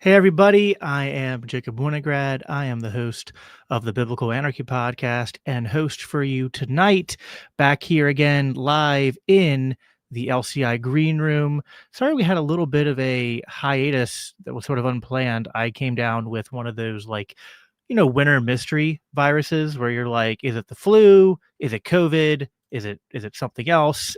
Hey, everybody. I am Jacob Winograd. I am the host of the Biblical Anarchy podcast and host for you tonight, back here again live in the LCI Greenroom. Sorry, we had a little bit of a hiatus that was sort of unplanned. I came down with one of those, winter mystery viruses where you're like, is it the flu? Is it COVID? Is it something else?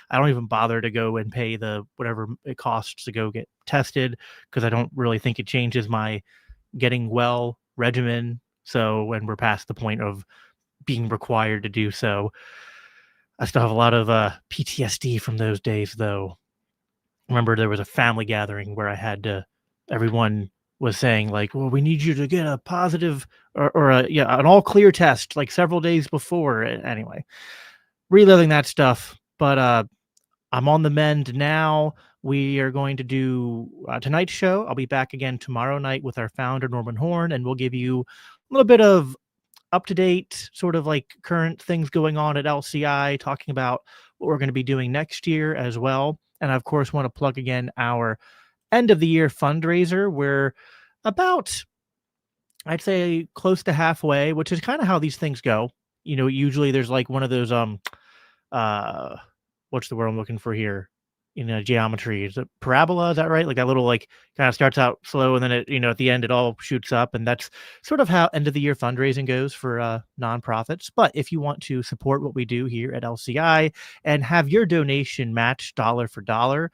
I don't even bother to go and pay the whatever it costs to go get tested because I don't really think it changes my getting well regimen. So when we're past the point of being required to do so, I still have a lot of PTSD from those days, though. Remember, there was a family gathering where I had to, everyone was saying, like, well, we need you to get a positive an all clear test like several days before. Anyway, reliving that stuff. But I'm on the mend now. We are going to do tonight's show. I'll be back again tomorrow night with our founder, Norman Horn, and we'll give you a little bit of up to date, sort of like current things going on at LCI, talking about what we're going to be doing next year as well. And I, of course, want to plug again our end of the year fundraiser. We're about, I'd say, close to halfway, which is kind of how these things go. Usually there's like one of those uh what's the word I'm looking for here? Geometry. Is it parabola? Is that right? Like that little kind of starts out slow and then it, at the end it all shoots up. And that's sort of how end of the year fundraising goes for nonprofits. But if you want to support what we do here at LCI and have your donation matched dollar for dollar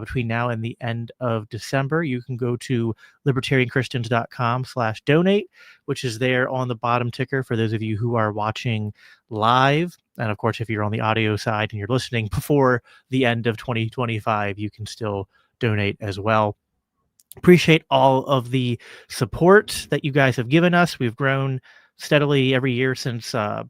between now and the end of December, you can go to libertarianchristians.com/donate, which is there on the bottom ticker for those of you who are watching live. And of course, if you're on the audio side and you're listening before the end of 2025, you can still donate as well. Appreciate all of the support that you guys have given us. We've grown steadily every year since I've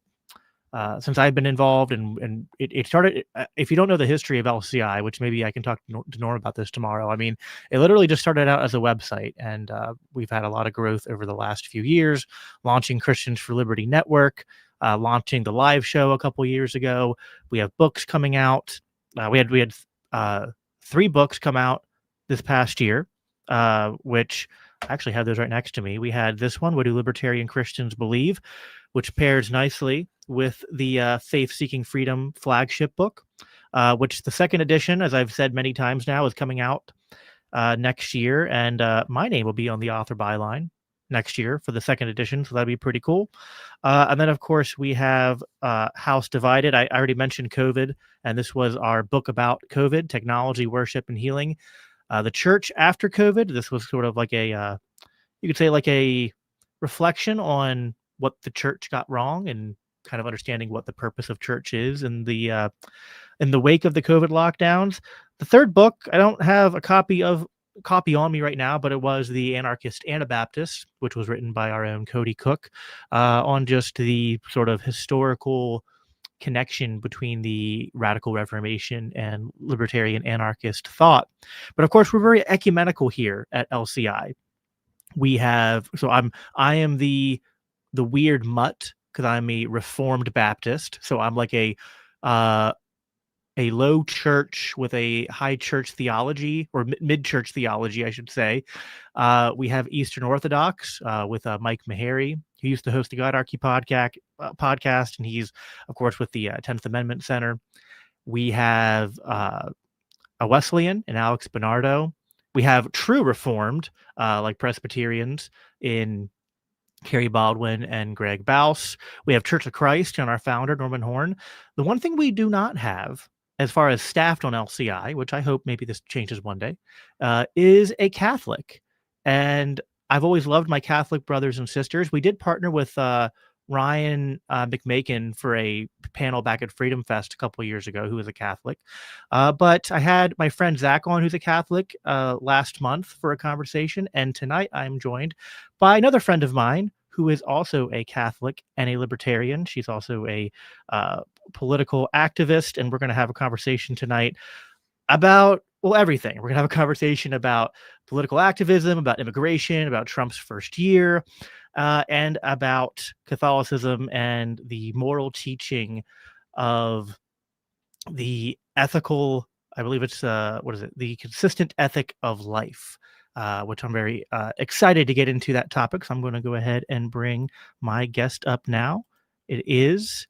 been involved, and it started. If you don't know the history of LCI, which maybe I can talk to Norm about this tomorrow. I mean, it literally just started out as a website, and we've had a lot of growth over the last few years, launching Christians for Liberty Network, launching the live show a couple years ago. We have books coming out. We had 3 books come out this past year, which I actually have those right next to me. We had this one, What Do Libertarian Christians Believe?, which pairs nicely with the Faith Seeking Freedom flagship book, which the second edition, as I've said many times now, is coming out next year. And my name will be on the author byline next year for the second edition. So that'd be pretty cool. And then, of course, we have House Divided. I already mentioned COVID, and this was our book about COVID, technology, worship, and healing. The church after COVID. This was sort of like you could say like a reflection on what the church got wrong and kind of understanding what the purpose of church is in the wake of the COVID lockdowns. The third book, I don't have a copy on me right now, but it was The Anarchist Anabaptist, which was written by our own Cody Cook, on just the sort of historical connection between the radical Reformation and libertarian anarchist thought. But of course, we're very ecumenical here at LCI. We have, I am the weird mutt because I'm a Reformed Baptist. So I'm like a low church with a high church theology, or mid church theology, I should say. We have Eastern Orthodox with Mike Meharry, who used to host the Anarchy podcast, and he's, of course, with the 10th Amendment Center. We have a Wesleyan and Alex Bernardo. We have true Reformed, like Presbyterians in Kerry Baldwin and Greg Baus. We have Church of Christ and our founder, Norman Horn. The one thing we do not have, as far as staffed on LCI, which I hope maybe this changes one day, is a Catholic. And I've always loved my Catholic brothers and sisters. We did partner with Ryan McMakin for a panel back at Freedom Fest a couple of years ago, who was a Catholic. But I had my friend Zach on, who's a Catholic, last month for a conversation. And tonight I'm joined by another friend of mine who is also a Catholic and a libertarian. She's also a political activist. And we're going to have a conversation tonight about, well, everything. We're going to have a conversation about political activism, about immigration, about Trump's first year, and about Catholicism and the moral teaching of the ethical, I believe it's, the consistent ethic of life. which I'm very excited to get into that topic. So I'm going to go ahead and bring my guest up now. It is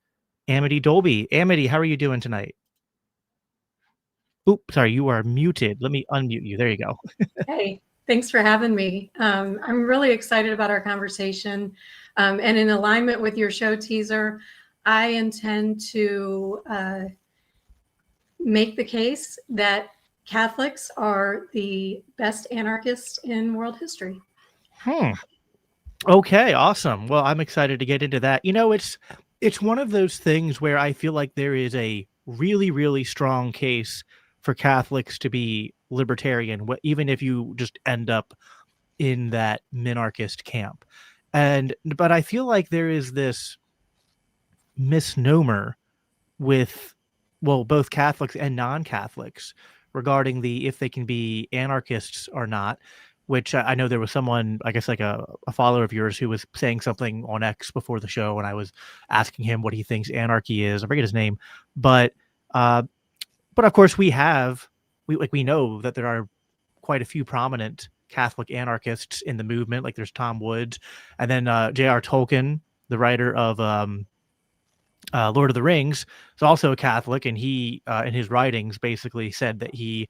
Amity Dolby. Amity, how are you doing tonight? Oop, sorry, you are muted. Let me unmute you. There you go. Hey, thanks for having me. I'm really excited about our conversation. And in alignment with your show teaser, I intend to make the case that Catholics are the best anarchists in world history. Okay, awesome. Well, I'm excited to get into that. You know, it's one of those things where I feel like there is a really, really strong case for Catholics to be libertarian, even if you just end up in that minarchist camp. But I feel like there is this misnomer with, well, both Catholics and non-Catholics regarding if they can be anarchists or not, which I know there was someone, I guess like a follower of yours, who was saying something on X before the show, and I was asking him what he thinks anarchy is. I forget his name, but of course we know that there are quite a few prominent Catholic anarchists in the movement. Like there's Tom Woods, and then J.R. Tolkien, the writer of Lord of the Rings, is also a Catholic, and he in his writings basically said that he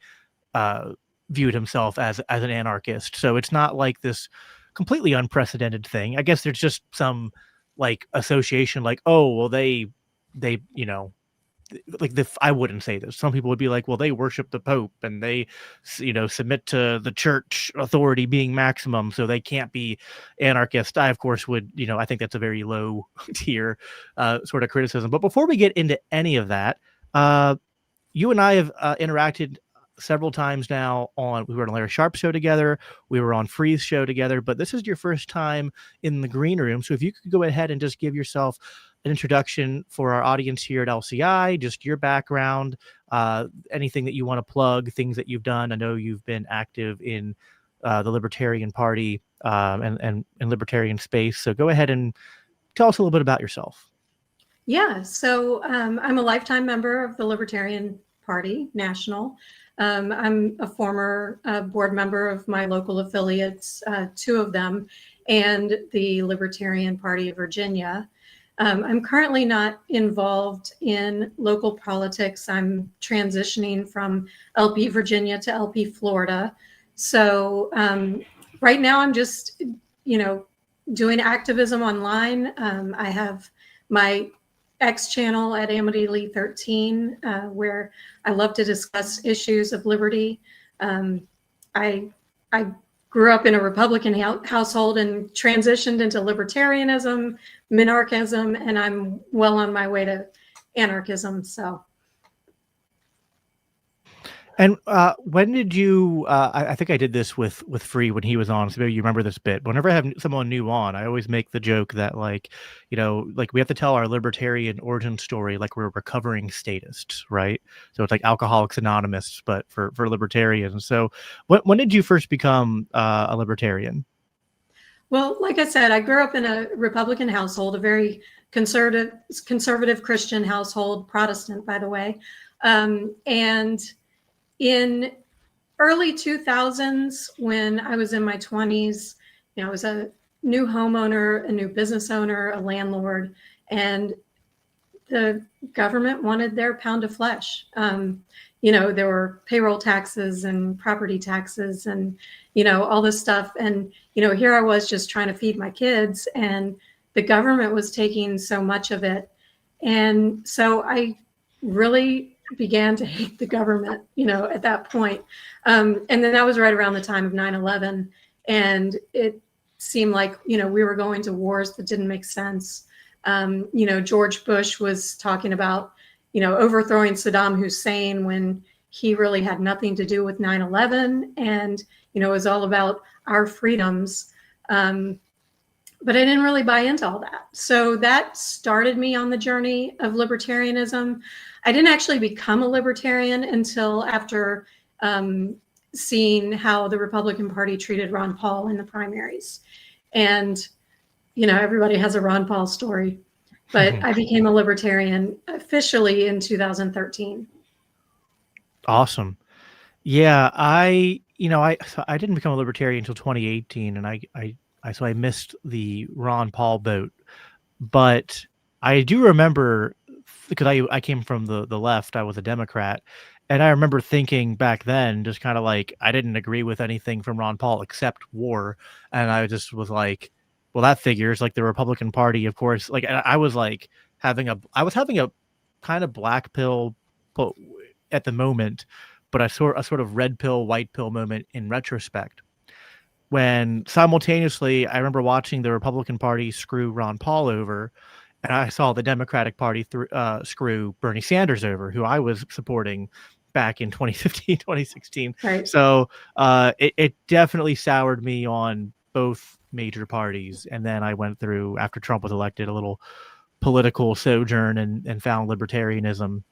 viewed himself as an anarchist. So it's not like this completely unprecedented thing. I guess there's just some like association, like, oh well, they you know, like I wouldn't say this. Some people would be like, well, they worship the Pope and they, submit to the church authority being maximum, so they can't be anarchist. I, of course, would, I think that's a very low tier sort of criticism. But before we get into any of that, you and I have interacted several times now. We were on Larry Sharp's show together, we were on Free's show together, but this is your first time in the green room. So if you could go ahead and just give yourself an introduction for our audience here at LCI, just your background, anything that you want to plug, things that you've done. I know you've been active in the Libertarian Party and libertarian space. So go ahead and tell us a little bit about yourself. Yeah, so I'm a lifetime member of the Libertarian Party National. I'm a former board member of my local affiliates, two of them, and the Libertarian Party of Virginia. I'm currently not involved in local politics. I'm transitioning from LP Virginia to LP Florida. So right now I'm just, doing activism online. I have my X channel at Amity Lee 13, where I love to discuss issues of liberty. I grew up in a Republican household and transitioned into libertarianism, minarchism, and I'm well on my way to anarchism. So. And when did you, I think I did this with Free when he was on, so maybe you remember this bit. Whenever I have someone new on, I always make the joke that like we have to tell our libertarian origin story like we're recovering statists, right? So it's like Alcoholics Anonymous, but for libertarians. So when did you first become a libertarian? Well, like I said, I grew up in a Republican household, a very conservative Christian household, Protestant, by the way. And in early 2000s, when I was in my 20s, I was a new homeowner, a new business owner, a landlord, and the government wanted their pound of flesh. There were payroll taxes and property taxes and, all this stuff. And, here I was just trying to feed my kids, and the government was taking so much of it. And so I really began to hate the government, at that point. And then that was right around the time of 9/11. And it seemed like, we were going to wars that didn't make sense. George Bush was talking about, overthrowing Saddam Hussein when he really had nothing to do with 9/11. And, it was all about our freedoms. But I didn't really buy into all that. So that started me on the journey of libertarianism. I didn't actually become a libertarian until after seeing how the Republican Party treated Ron Paul in the primaries. And, everybody has a Ron Paul story, but I became a libertarian officially in 2013. Awesome. Yeah, I didn't become a libertarian until 2018, and so I missed the Ron Paul boat. But I do remember, because I came from the left, I was a Democrat, and I remember thinking back then, just kind of like, I didn't agree with anything from Ron Paul except war, and I just was like, well, that figures. Like the Republican Party, of course. Like I was like I was having a kind of black pill at the moment, but a sort of red pill, white pill moment in retrospect, when simultaneously I remember watching the Republican Party screw Ron Paul over, and I saw the Democratic Party screw Bernie Sanders over, who I was supporting back in 2015, 2016. Right. So it definitely soured me on both major parties. And then I went through, after Trump was elected, a little political sojourn and found libertarianism.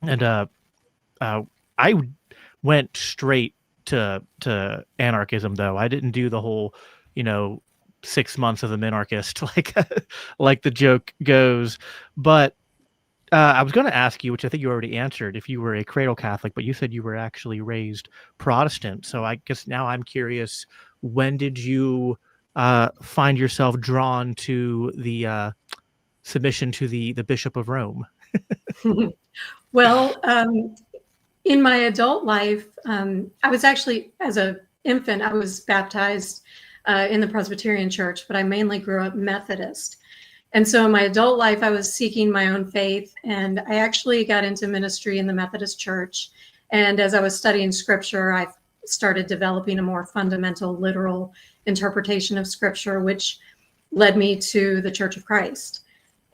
And I went straight to anarchism, though. I didn't do the whole, 6 months as a minarchist like the joke goes. But I was going to ask you, which I think you already answered, if you were a cradle Catholic, but you said you were actually raised Protestant. So I guess now I'm curious, when did you find yourself drawn to the submission to the Bishop of Rome? Well, in my adult life, I was actually, as an infant, I was baptized in the Presbyterian Church, but I mainly grew up Methodist. And so in my adult life, I was seeking my own faith, and I actually got into ministry in the Methodist Church. And as I was studying scripture, I started developing a more fundamental, literal interpretation of scripture, which led me to the Church of Christ.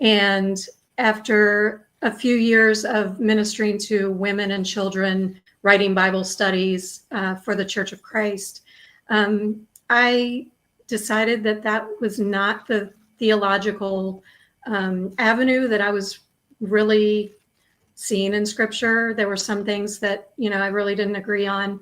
And after a few years of ministering to women and children, writing Bible studies for the Church of Christ, I decided that was not the theological avenue that I was really seeing in scripture. There were some things that, I really didn't agree on.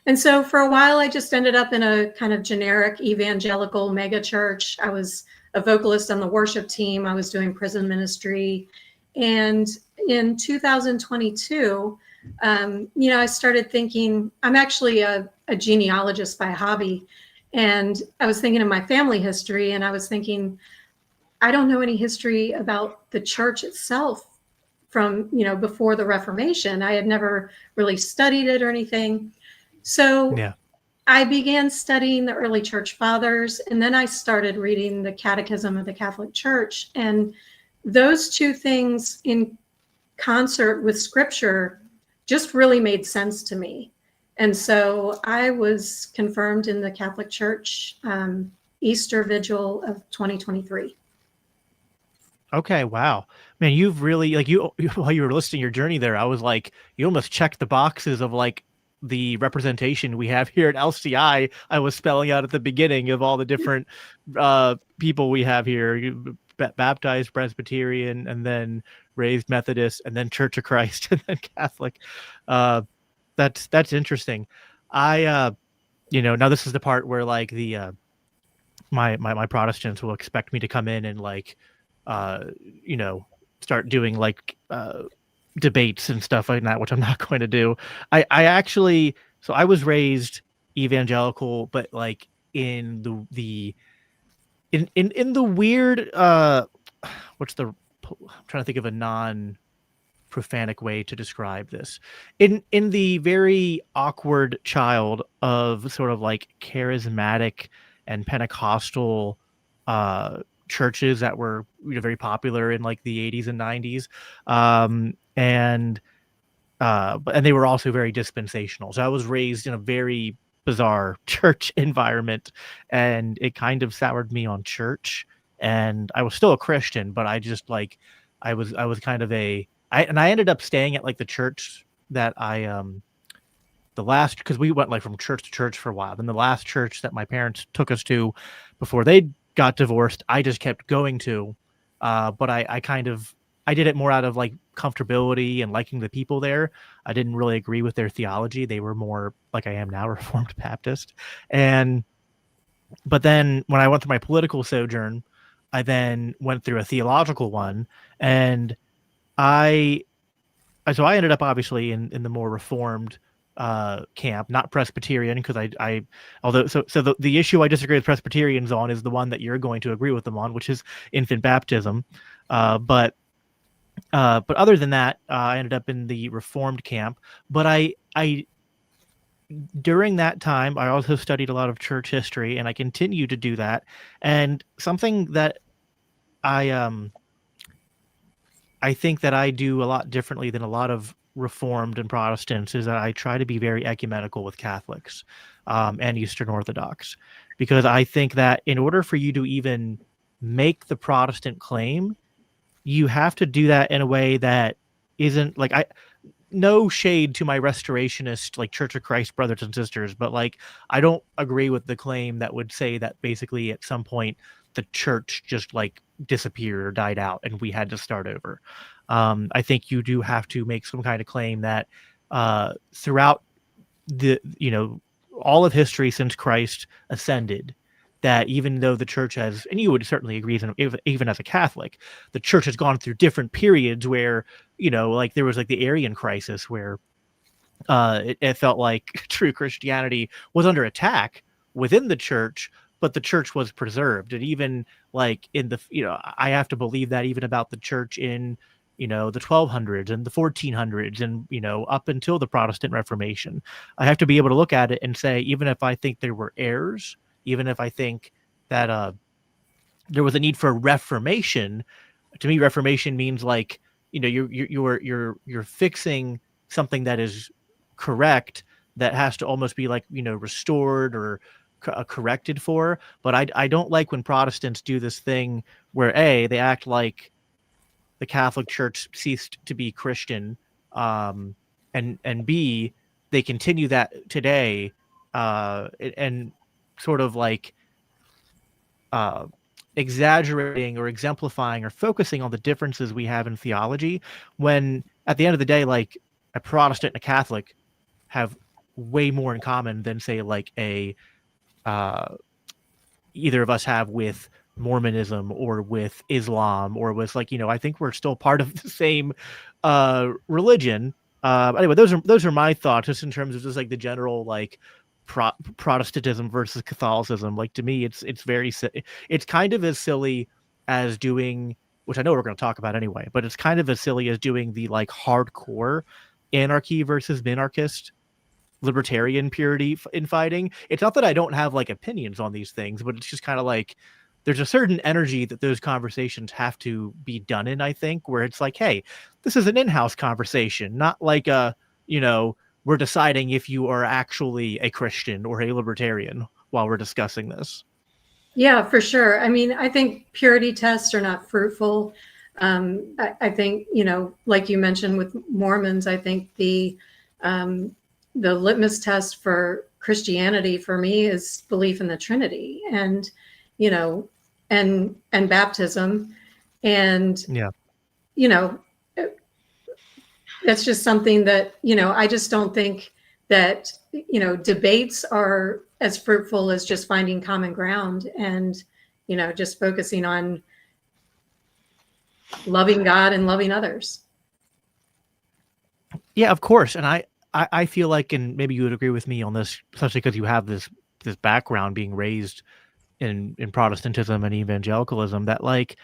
And so for a while, I just ended up in a kind of generic evangelical mega church. I was a vocalist on the worship team. I was doing prison ministry. And in 2022, I started thinking, I'm actually a genealogist by hobby. And I was thinking of my family history, and I was thinking, I don't know any history about the church itself from, before the Reformation. I had never really studied it or anything. So Yeah. I began studying the early church fathers, and then I started reading the Catechism of the Catholic Church. And those two things in concert with scripture just really made sense to me. And so I was confirmed in the Catholic Church Easter Vigil of 2023. Okay, wow. Man, you've really, while you were listing your journey there, I was like, you almost checked the boxes of like the representation we have here at LCI. I was spelling out at the beginning of all the different people we have here. Baptized Presbyterian, and then raised Methodist, and then Church of Christ, and then Catholic. That's interesting. I now this is the part where like the my Protestants will expect me to come in and like start doing like debates and stuff like that, which I'm not going to do. I actually, so I was raised evangelical, but like in the in the weird I'm trying to think of a non-profanic way to describe this. In the very awkward child of sort of like charismatic and Pentecostal churches that were very popular in like the 80s and 90s. And they were also very dispensational. So I was raised in a very bizarre church environment, and it kind of soured me on church. And I was still a Christian, but I just like I was kind of I ended up staying at like the church that the last, because we went like from church to church for a while. Then the last church that my parents took us to before they got divorced, I just kept going to. But I did it more out of like comfortability and liking the people there. I didn't really agree with their theology. They were more like I am now, Reformed Baptist. But then when I went through my political sojourn, I then went through a theological one, and I ended up obviously in the more Reformed camp, not Presbyterian, because the issue I disagree with Presbyterians on is the one that you're going to agree with them on, which is infant baptism. But other than that, I ended up in the Reformed camp. But I during that time, I also studied a lot of church history, and I continue to do that. And something that I think that I do a lot differently than a lot of Reformed and Protestants is that I try to be very ecumenical with Catholics and Eastern Orthodox, because I think that in order for you to even make the Protestant claim, you have to do that in a way that isn't like no shade to my restorationist like Church of Christ brothers and sisters, but like I don't agree with the claim that would say that basically at some point the church just like disappeared or died out and we had to start over. I think you do have to make some kind of claim that throughout the all of history since Christ ascended, that even though the church has, and you would certainly agree, even as a Catholic, the church has gone through different periods where, like there was like the Arian crisis where it felt like true Christianity was under attack within the church, but the church was preserved. And even like in the, I have to believe that even about the church in, the 1200s and the 1400s and, up until the Protestant Reformation. I have to be able to look at it and say, even if I think there were errors, even if I think that there was a need for reformation, to me, reformation means like, you're fixing something that is correct, that has to almost be like, restored or corrected for. But I don't like when Protestants do this thing where they act like the Catholic Church ceased to be Christian, and B, they continue that today, and sort of like exaggerating or exemplifying or focusing on the differences we have in theology, when at the end of the day, like a Protestant and a Catholic have way more in common than say like either of us have with Mormonism or with Islam or with like, I think we're still part of the same religion. Anyway, those are my thoughts just in terms of just like the general like Protestantism versus Catholicism. Like to me, it's kind of as silly as doing, which I know we're going to talk about anyway, but it's kind of as silly as doing the like hardcore anarchy versus minarchist libertarian purity in fighting. It's not that I don't have like opinions on these things, but it's just kind of like there's a certain energy that those conversations have to be done in, I think, where it's like, hey, this is an in-house conversation, not like we're deciding if you are actually a Christian or a libertarian while we're discussing this. Yeah, for sure. I mean, I think purity tests are not fruitful. I think, like you mentioned with Mormons, I think the litmus test for Christianity for me is belief in the Trinity and, and baptism. And, that's just something that, I just don't think that, debates are as fruitful as just finding common ground and, just focusing on loving God and loving others. Yeah, of course. And I feel like, and maybe you would agree with me on this, especially because you have this background being raised in Protestantism and evangelicalism, that like,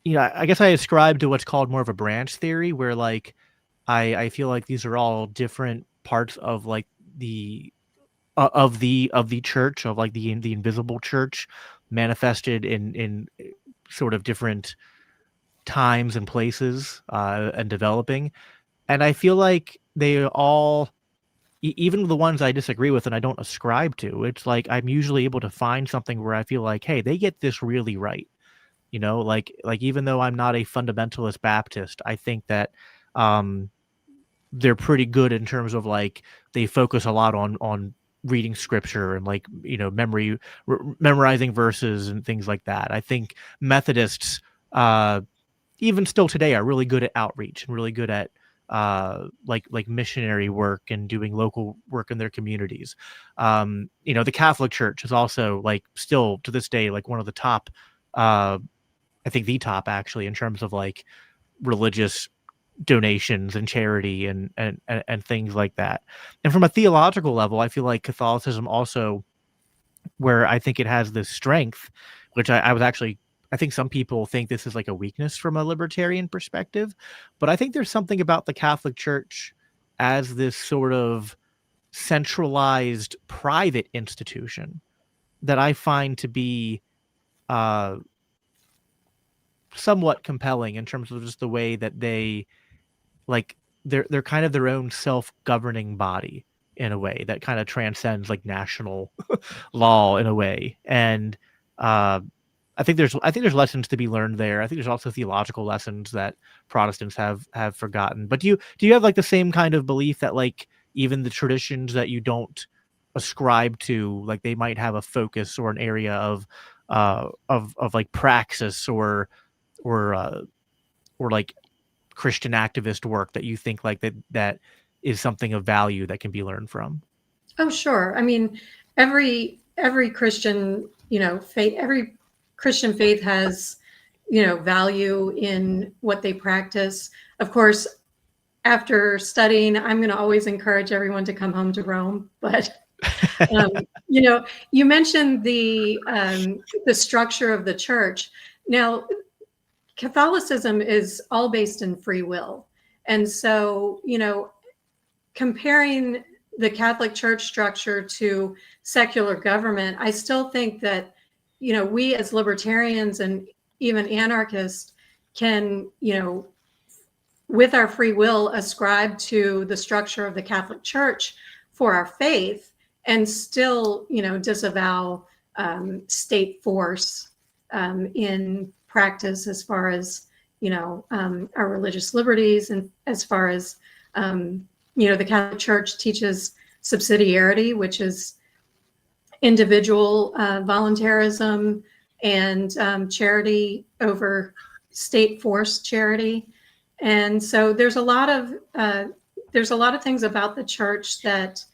I guess I ascribe to what's called more of a branch theory, where like I feel like these are all different parts of like the church, of like the invisible church manifested in sort of different times and places and developing. And I feel like they all, even the ones I disagree with and I don't ascribe to, it's like I'm usually able to find something where I feel like, hey, they get this really right. Like even though I'm not a fundamentalist Baptist, I think that they're pretty good in terms of like they focus a lot on reading scripture and like memorizing verses and things like that. I think Methodists even still today are really good at outreach and really good at like missionary work and doing local work in their communities. The Catholic Church is also like still to this day like one of the top, I think the top actually, in terms of like religious donations and charity and things like that. And from a theological level, I feel like Catholicism also, where I think it has this strength, which I was actually, I think some people think this is like a weakness from a libertarian perspective, but I think there's something about the Catholic Church as this sort of centralized private institution that I find to be uh, somewhat compelling in terms of just the way that they, like, they're kind of their own self-governing body in a way that kind of transcends like national law in a way. And uh, I think there's lessons to be learned there. I think there's also theological lessons that Protestants have forgotten. But do you have like the same kind of belief that like even the traditions that you don't ascribe to, like they might have a focus or an area of like praxis or uh, or like Christian activist work that you think like that is something of value that can be learned from? Oh, sure. I mean, every Christian, faith, every Christian faith has, value in what they practice. Of course, after studying, I'm going to always encourage everyone to come home to Rome. But um, you mentioned the structure of the church. Now, Catholicism is all based in free will, and so comparing the Catholic Church structure to secular government, I still think that, we as libertarians and even anarchists can, with our free will, ascribe to the structure of the Catholic Church for our faith and still, disavow state force in practice as far as, our religious liberties, and as far as, the Catholic Church teaches subsidiarity, which is individual voluntarism and charity over state-forced charity. And so there's a lot of things about the church that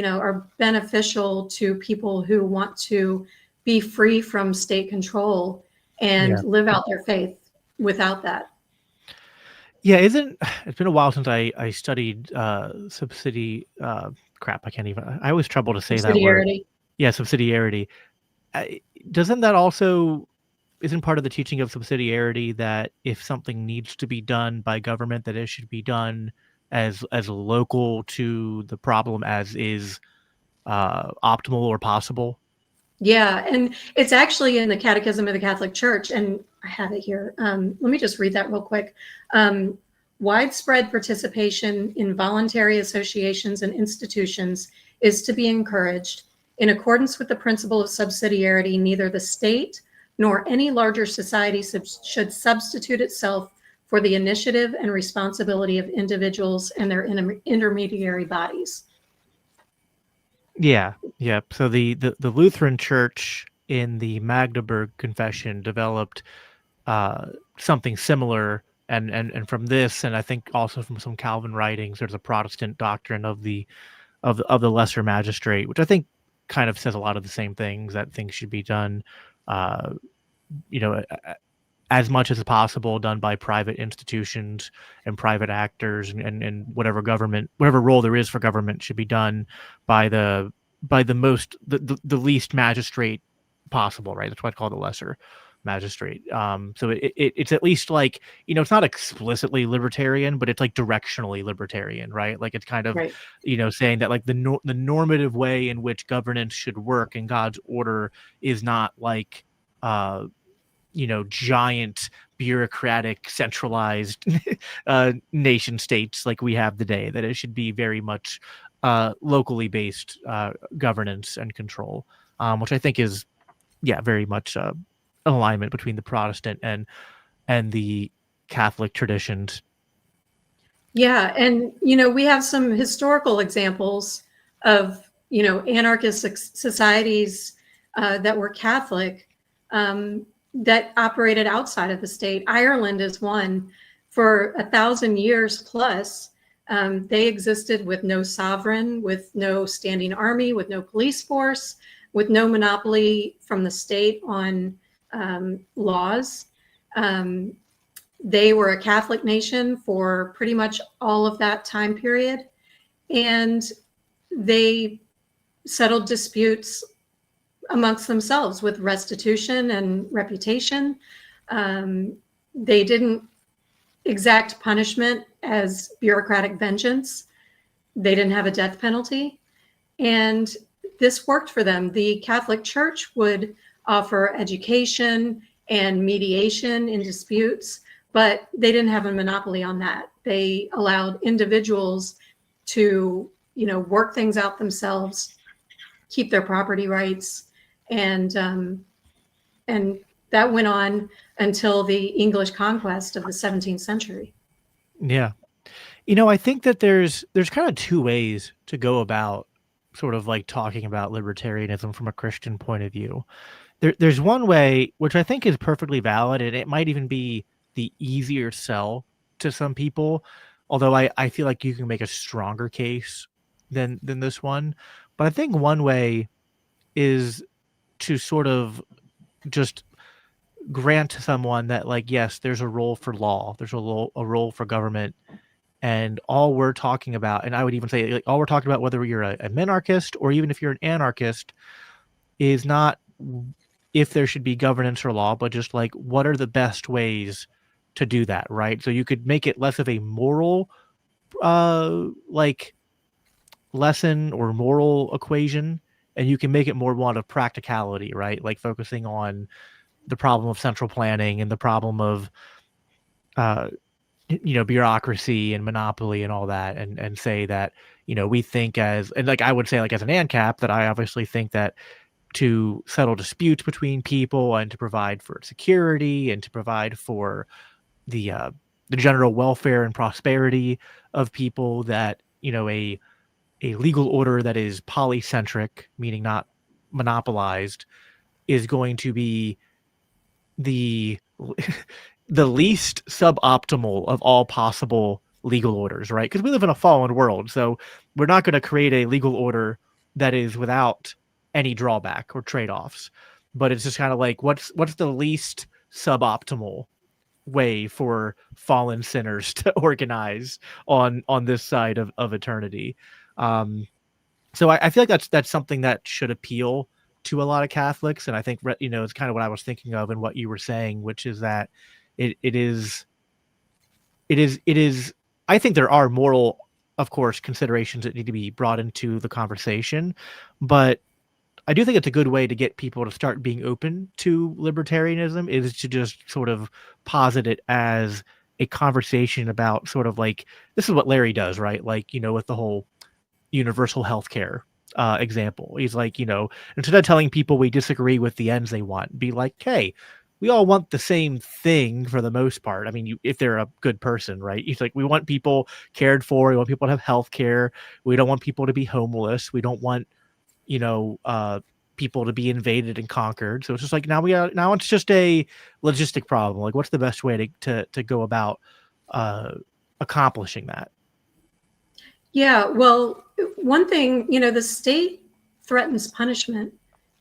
are beneficial to people who want to be free from state control and live out their faith without that. Yeah, it's been a while since I studied crap, I can't even, I always trouble to say that word. Subsidiarity. Yeah, subsidiarity. I, doesn't that also, isn't part of the teaching of subsidiarity that if something needs to be done by government, that it should be done as local to the problem as is optimal or possible? Yeah, and it's actually in the Catechism of the Catholic Church, and I have it here. Let me just read that real quick. Widespread participation in voluntary associations and institutions is to be encouraged. In accordance with the principle of subsidiarity, neither the state nor any larger society should substitute itself for the initiative and responsibility of individuals and their intermediary bodies. Yeah, yeah. So the Lutheran Church in the Magdeburg Confession developed something similar, and from this, and I think also from some Calvin writings, there's a Protestant doctrine of the lesser magistrate, which I think kind of says a lot of the same things, that things should be done, uh, you know, as much as possible done by private institutions and private actors, and whatever role there is for government should be done by the the least magistrate possible, right? That's why it's called the lesser magistrate. So it's at least like, it's not explicitly libertarian, but it's like directionally libertarian, right? Like it's kind of, Right. Saying that like the normative way in which governance should work in God's order is not like giant bureaucratic centralized nation states like we have today, that it should be very much locally based governance and control, which I think is, very much an alignment between the Protestant and the Catholic traditions. Yeah, and we have some historical examples of anarchist societies that were Catholic, that operated outside of the state. Ireland is one. For 1,000 years plus, they existed with no sovereign, with no standing army, with no police force, with no monopoly from the state on laws. They were a Catholic nation for pretty much all of that time period, and they settled disputes amongst themselves with restitution and reputation. They didn't exact punishment as bureaucratic vengeance. They didn't have a death penalty. And this worked for them. The Catholic Church would offer education and mediation in disputes, but they didn't have a monopoly on that. They allowed individuals to, work things out themselves, keep their property rights, and that went on until the English conquest of the 17th century. Yeah. I think that there's kind of two ways to go about sort of like talking about libertarianism from a Christian point of view. There's one way, which I think is perfectly valid, and it might even be the easier sell to some people, although I feel like you can make a stronger case than this one. But I think one way is to sort of just grant to someone that, like, yes, there's a role for law, there's a role for government, and all we're talking about, and I would even say, like, all we're talking about, whether you're a minarchist or even if you're an anarchist, is not if there should be governance or law, but just like what are the best ways to do that, right? So you could make it less of a moral like lesson or moral equation, and you can make it more one of practicality, right? Like focusing on the problem of central planning and the problem of bureaucracy and monopoly and all that, and say that, we think as, and like I would say, like as an ANCAP, that I obviously think that to settle disputes between people and to provide for security and to provide for the general welfare and prosperity of people, that, a legal order that is polycentric, meaning not monopolized, is going to be the the least suboptimal of all possible legal orders, right? Because we live in a fallen world, so we're not going to create a legal order that is without any drawback or trade-offs. But it's just kind of like, what's the least suboptimal way for fallen sinners to organize on this side of eternity? So I feel like that's something that should appeal to a lot of Catholics, and I think it's kind of what I was thinking of and what you were saying, which is that it is. I think there are moral, of course, considerations that need to be brought into the conversation, but I do think it's a good way to get people to start being open to libertarianism, is to just sort of posit it as a conversation about sort of like, this is what Larry does, right? Like, with the whole universal healthcare example. He's like, instead of telling people we disagree with the ends they want, be like, hey, we all want the same thing for the most part. I mean, if they're a good person, right? He's like, we want people cared for. We want people to have health care. We don't want people to be homeless. We don't want, people to be invaded and conquered. So it's just like, now it's just a logistic problem. Like, what's the best way to go about accomplishing that? Yeah, well, one thing, the state threatens punishment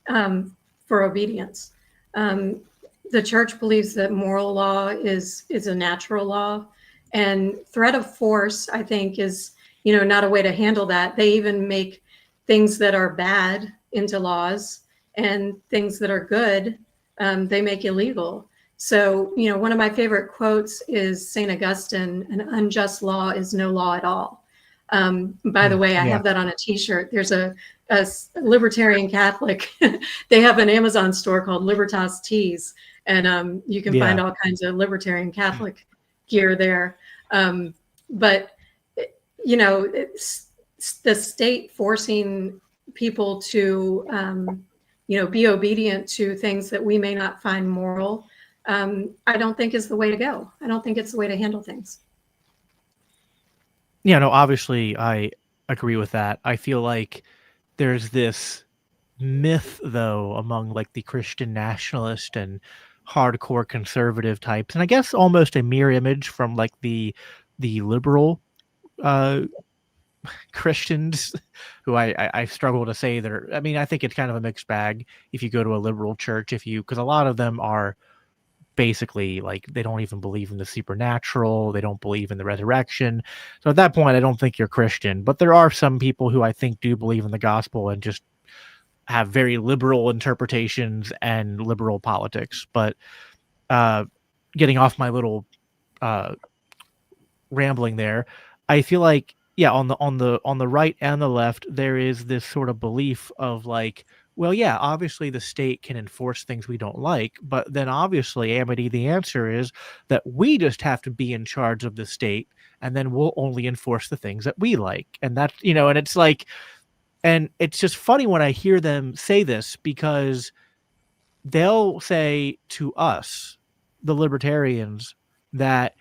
for obedience. The church believes that moral law is a natural law, and threat of force, I think, is, not a way to handle that. They even make things that are bad into laws, and things that are good, they make illegal. So, one of my favorite quotes is St. Augustine: an unjust law is no law at all. By the way, I have that on a t-shirt. There's a libertarian Catholic. They have an Amazon store called Libertas Tees, and you can find all kinds of libertarian Catholic gear there. But, it's the state forcing people to, be obedient to things that we may not find moral. I don't think is the way to go. I don't think it's the way to handle things. Yeah, no, obviously I agree with that. I feel like there's this myth, though, among like the Christian nationalist and hardcore conservative types, and I guess almost a mirror image from like the liberal Christians, who I struggle to say that I mean, I think it's kind of a mixed bag if you go to a liberal church, because a lot of them are basically like they don't even believe in the supernatural, they don't believe in the resurrection. So at that point I don't think you're Christian. But there are some people who I think do believe in the gospel and just have very liberal interpretations and liberal politics. But getting off my little rambling there, I feel like on the right and the left there is this sort of belief of like, well, yeah, obviously the state can enforce things we don't like, but then obviously, Amity, the answer is that we just have to be in charge of the state, and then we'll only enforce the things that we like. And that's, and it's like, and it's just funny when I hear them say this, because they'll say to us, the libertarians, that,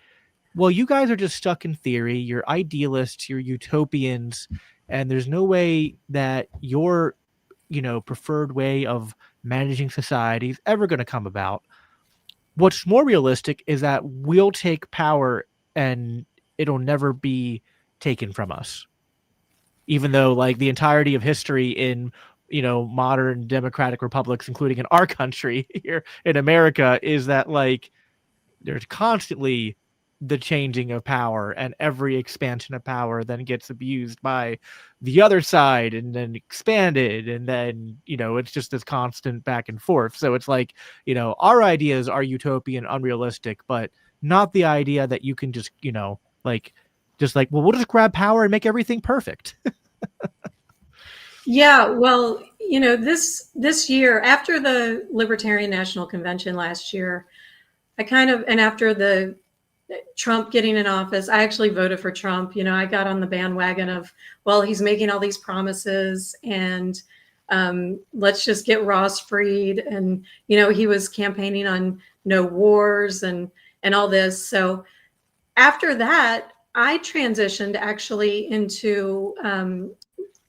well, you guys are just stuck in theory, you're idealists, you're utopians, and there's no way that your preferred way of managing society is ever going to come about. What's more realistic is that we'll take power and it'll never be taken from us. Even though like the entirety of history in modern democratic republics, including in our country here in America, is that like there's constantly the changing of power, and every expansion of power then gets abused by the other side and then expanded, and then it's just this constant back and forth. So it's like, our ideas are utopian, unrealistic, but not the idea that you can just well, we'll just grab power and make everything perfect. Yeah, well, this year, after the Libertarian National Convention last year, and after the Trump getting in office, I actually voted for Trump. I got on the bandwagon of, well, he's making all these promises, and let's just get Ross freed. And, he was campaigning on no wars and all this. So after that, I transitioned actually into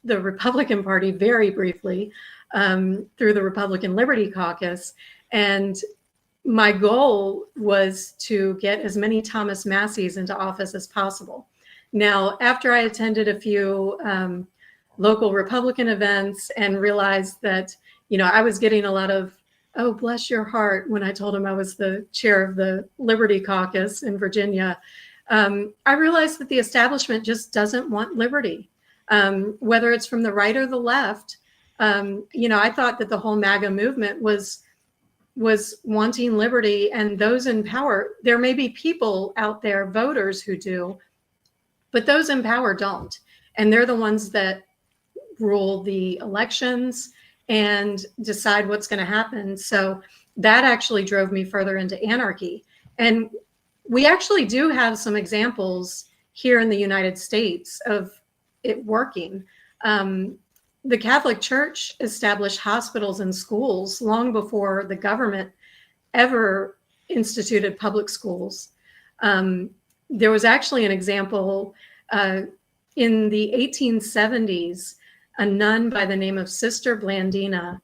the Republican Party very briefly through the Republican Liberty Caucus. And my goal was to get as many Thomas Masseys into office as possible. Now, after I attended a few local Republican events and realized that, I was getting a lot of, oh, bless your heart, when I told him I was the chair of the Liberty Caucus in Virginia, I realized that the establishment just doesn't want liberty, whether it's from the right or the left. I thought that the whole MAGA movement was wanting liberty, and those in power, there may be people out there, voters, who do, but those in power don't. And they're the ones that rule the elections and decide what's going to happen. So that actually drove me further into anarchy. And we actually do have some examples here in the United States of it working. The Catholic Church established hospitals and schools long before the government ever instituted public schools. There was actually an example in the 1870s, a nun by the name of Sister Blandina.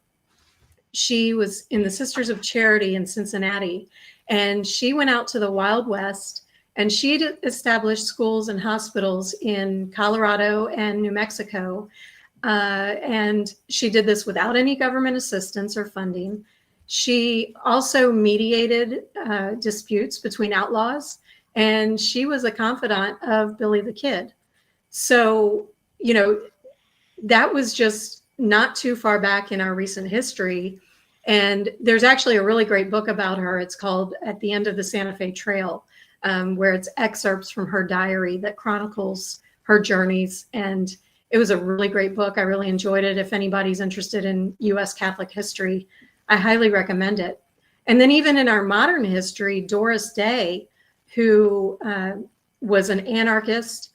She was in the Sisters of Charity in Cincinnati, and she went out to the Wild West, and she established schools and hospitals in Colorado and New Mexico. And she did this without any government assistance or funding. She also mediated disputes between outlaws, and she was a confidant of Billy the Kid. So, that was just not too far back in our recent history. And there's actually a really great book about her. It's called At the End of the Santa Fe Trail, where it's excerpts from her diary that chronicles her journeys. And it was a really great book. I really enjoyed it. If anybody's interested in U.S. Catholic history, I highly recommend it. And then even in our modern history, Doris Day, who was an anarchist,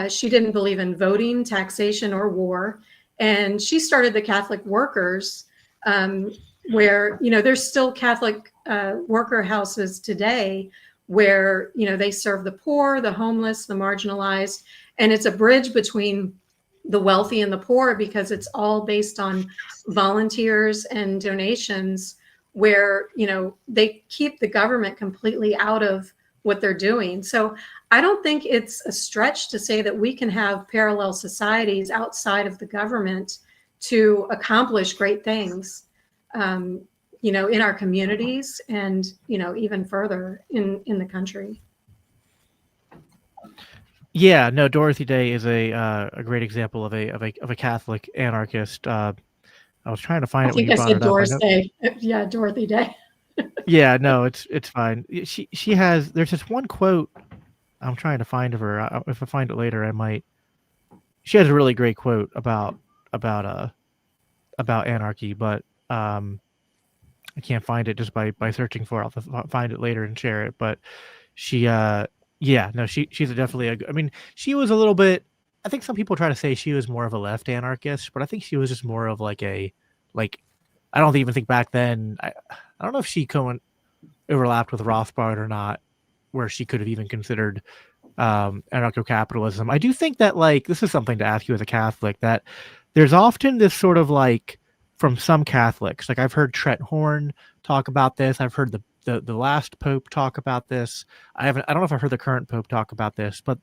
she didn't believe in voting, taxation, or war. And she started the Catholic Workers, where, there's still Catholic worker houses today where, they serve the poor, the homeless, the marginalized. And it's a bridge between the wealthy and the poor, because it's all based on volunteers and donations, where they keep the government completely out of what they're doing. So I don't think it's a stretch to say that we can have parallel societies outside of the government to accomplish great things. in our communities and, even further in the country. Yeah, no, Dorothy Day is a great example of a Catholic anarchist. I was trying to find I it when think you I brought said it up. Doris Day. Yeah, Dorothy Day. Yeah, no, it's fine. She has, there's this one quote. I'm trying to find of her. If I find it later, I might. She has a really great quote about anarchy, but I can't find it just by searching for it. I'll find it later and share it. But she yeah, no, she's definitely I mean, she was a little bit. I think some people try to say she was more of a left anarchist, but I think she was just more of like I don't even think back then. I don't know if she overlapped with Rothbard or not, where she could have even considered anarcho-capitalism. I do think that, like, this is something to ask you as a Catholic, that there's often this sort of, like, from some Catholics, like I've heard Trent Horn talk about this. I've heard the last Pope talk about this. I don't know if I've heard the current Pope talk about this, but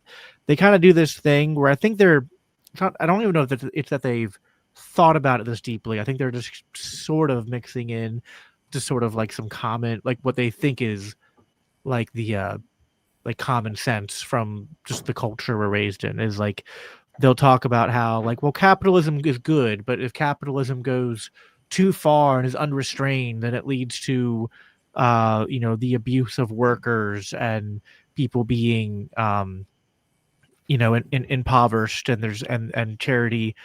they kind of do this thing where I think I don't even know if it's that they've thought about it this deeply. I think they're just sort of mixing in just sort of like some comment, like what they think is like the like common sense from just the culture we're raised in, is like they'll talk about how, like, well, capitalism is good, but if capitalism goes too far and is unrestrained, then it leads to the abuse of workers and people being impoverished, and and charity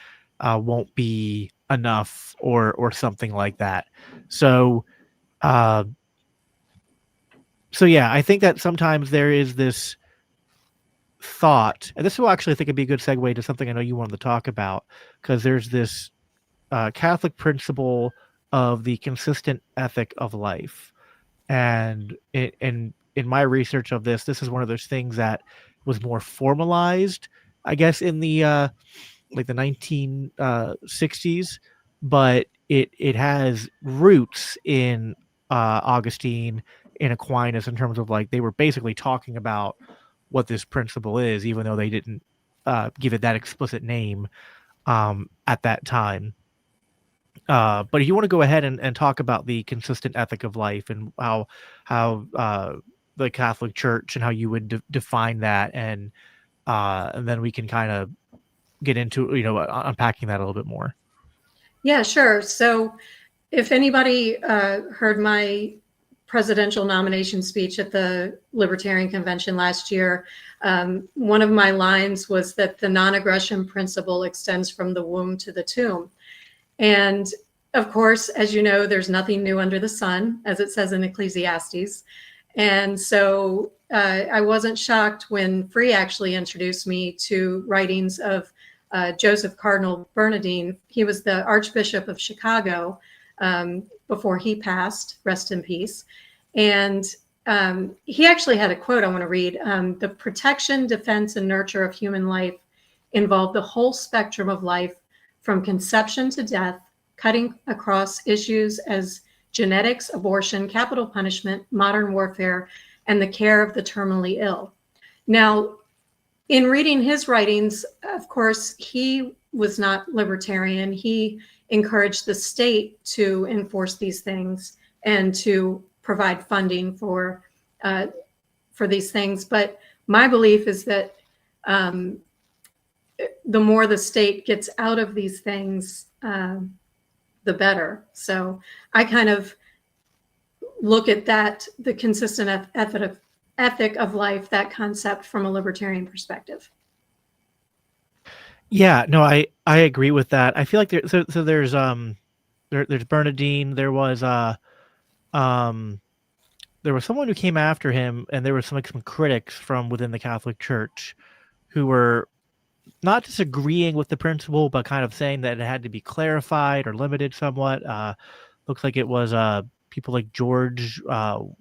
won't be enough, or something like that. So uh so yeah, I think that sometimes there is this thought, and this will actually, I think, it'd be a good segue to something I know you wanted to talk about, because there's this Catholic principle of the consistent ethic of life. And in my research of this is one of those things that was more formalized, I guess, in the like the 1960s, but it has roots in Augustine and Aquinas, in terms of, like, they were basically talking about what this principle is, even though they didn't give it that explicit name at that time. But if you want to go ahead and talk about the consistent ethic of life, and how the Catholic Church and how you would define that, and then we can kind of get into unpacking that a little bit more. Yeah, sure. So if anybody heard my presidential nomination speech at the Libertarian Convention last year, one of my lines was that the non-aggression principle extends from the womb to the tomb. And of course, as you know, there's nothing new under the sun, as it says in Ecclesiastes. And so I wasn't shocked when Free actually introduced me to writings of Joseph Cardinal Bernardin. He was the Archbishop of Chicago before he passed, rest in peace. And he actually had a quote I want to read. The protection, defense, and nurture of human life involve the whole spectrum of life, from conception to death, cutting across issues as genetics, abortion, capital punishment, modern warfare, and the care of the terminally ill. Now, in reading his writings, of course, he was not libertarian. He encouraged the state to enforce these things and to provide funding for these things. But my belief is that the more the state gets out of these things, the better. So I kind of look at that, the consistent ethic of life, that concept, from a libertarian perspective. Yeah, no, I agree with that. I feel like there's Bernardine. There was someone who came after him, and there were some critics from within the Catholic Church who were not disagreeing with the principle, but kind of saying that it had to be clarified or limited somewhat. Looks like it was people like George Weigel.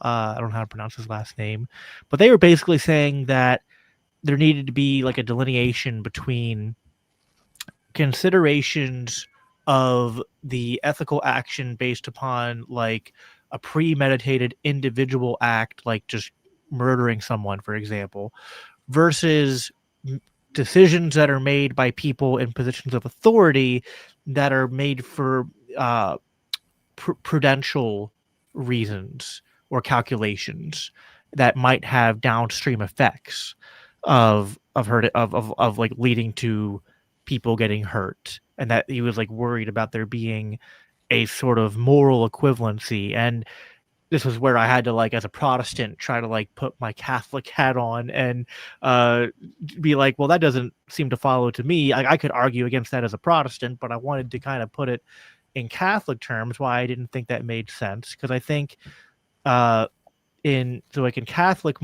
I don't know how to pronounce his last name, but they were basically saying that there needed to be like a delineation between considerations of the ethical action based upon like a premeditated individual act, like just murdering someone, for example, versus decisions that are made by people in positions of authority that are made for prudential reasons or calculations that might have downstream effects of like leading to people getting hurt, and that he was like worried about there being a sort of moral equivalency. And this was where I had to, like, as a Protestant, try to like put my Catholic hat on and be like, well, that doesn't seem to follow to me. I could argue against that as a Protestant, but I wanted to kind of put it in Catholic terms why I didn't think that made sense, because I think in Catholic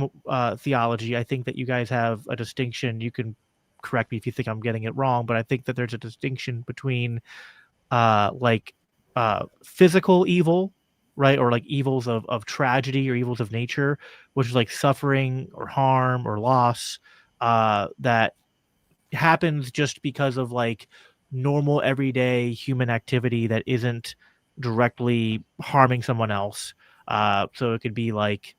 theology, I think that you guys have a distinction. You can correct me if you think I'm getting it wrong, but I think that there's a distinction between physical evil, right, or like evils of tragedy or evils of nature, which is like suffering or harm or loss that happens just because of like normal everyday human activity that isn't directly harming someone else. So it could be like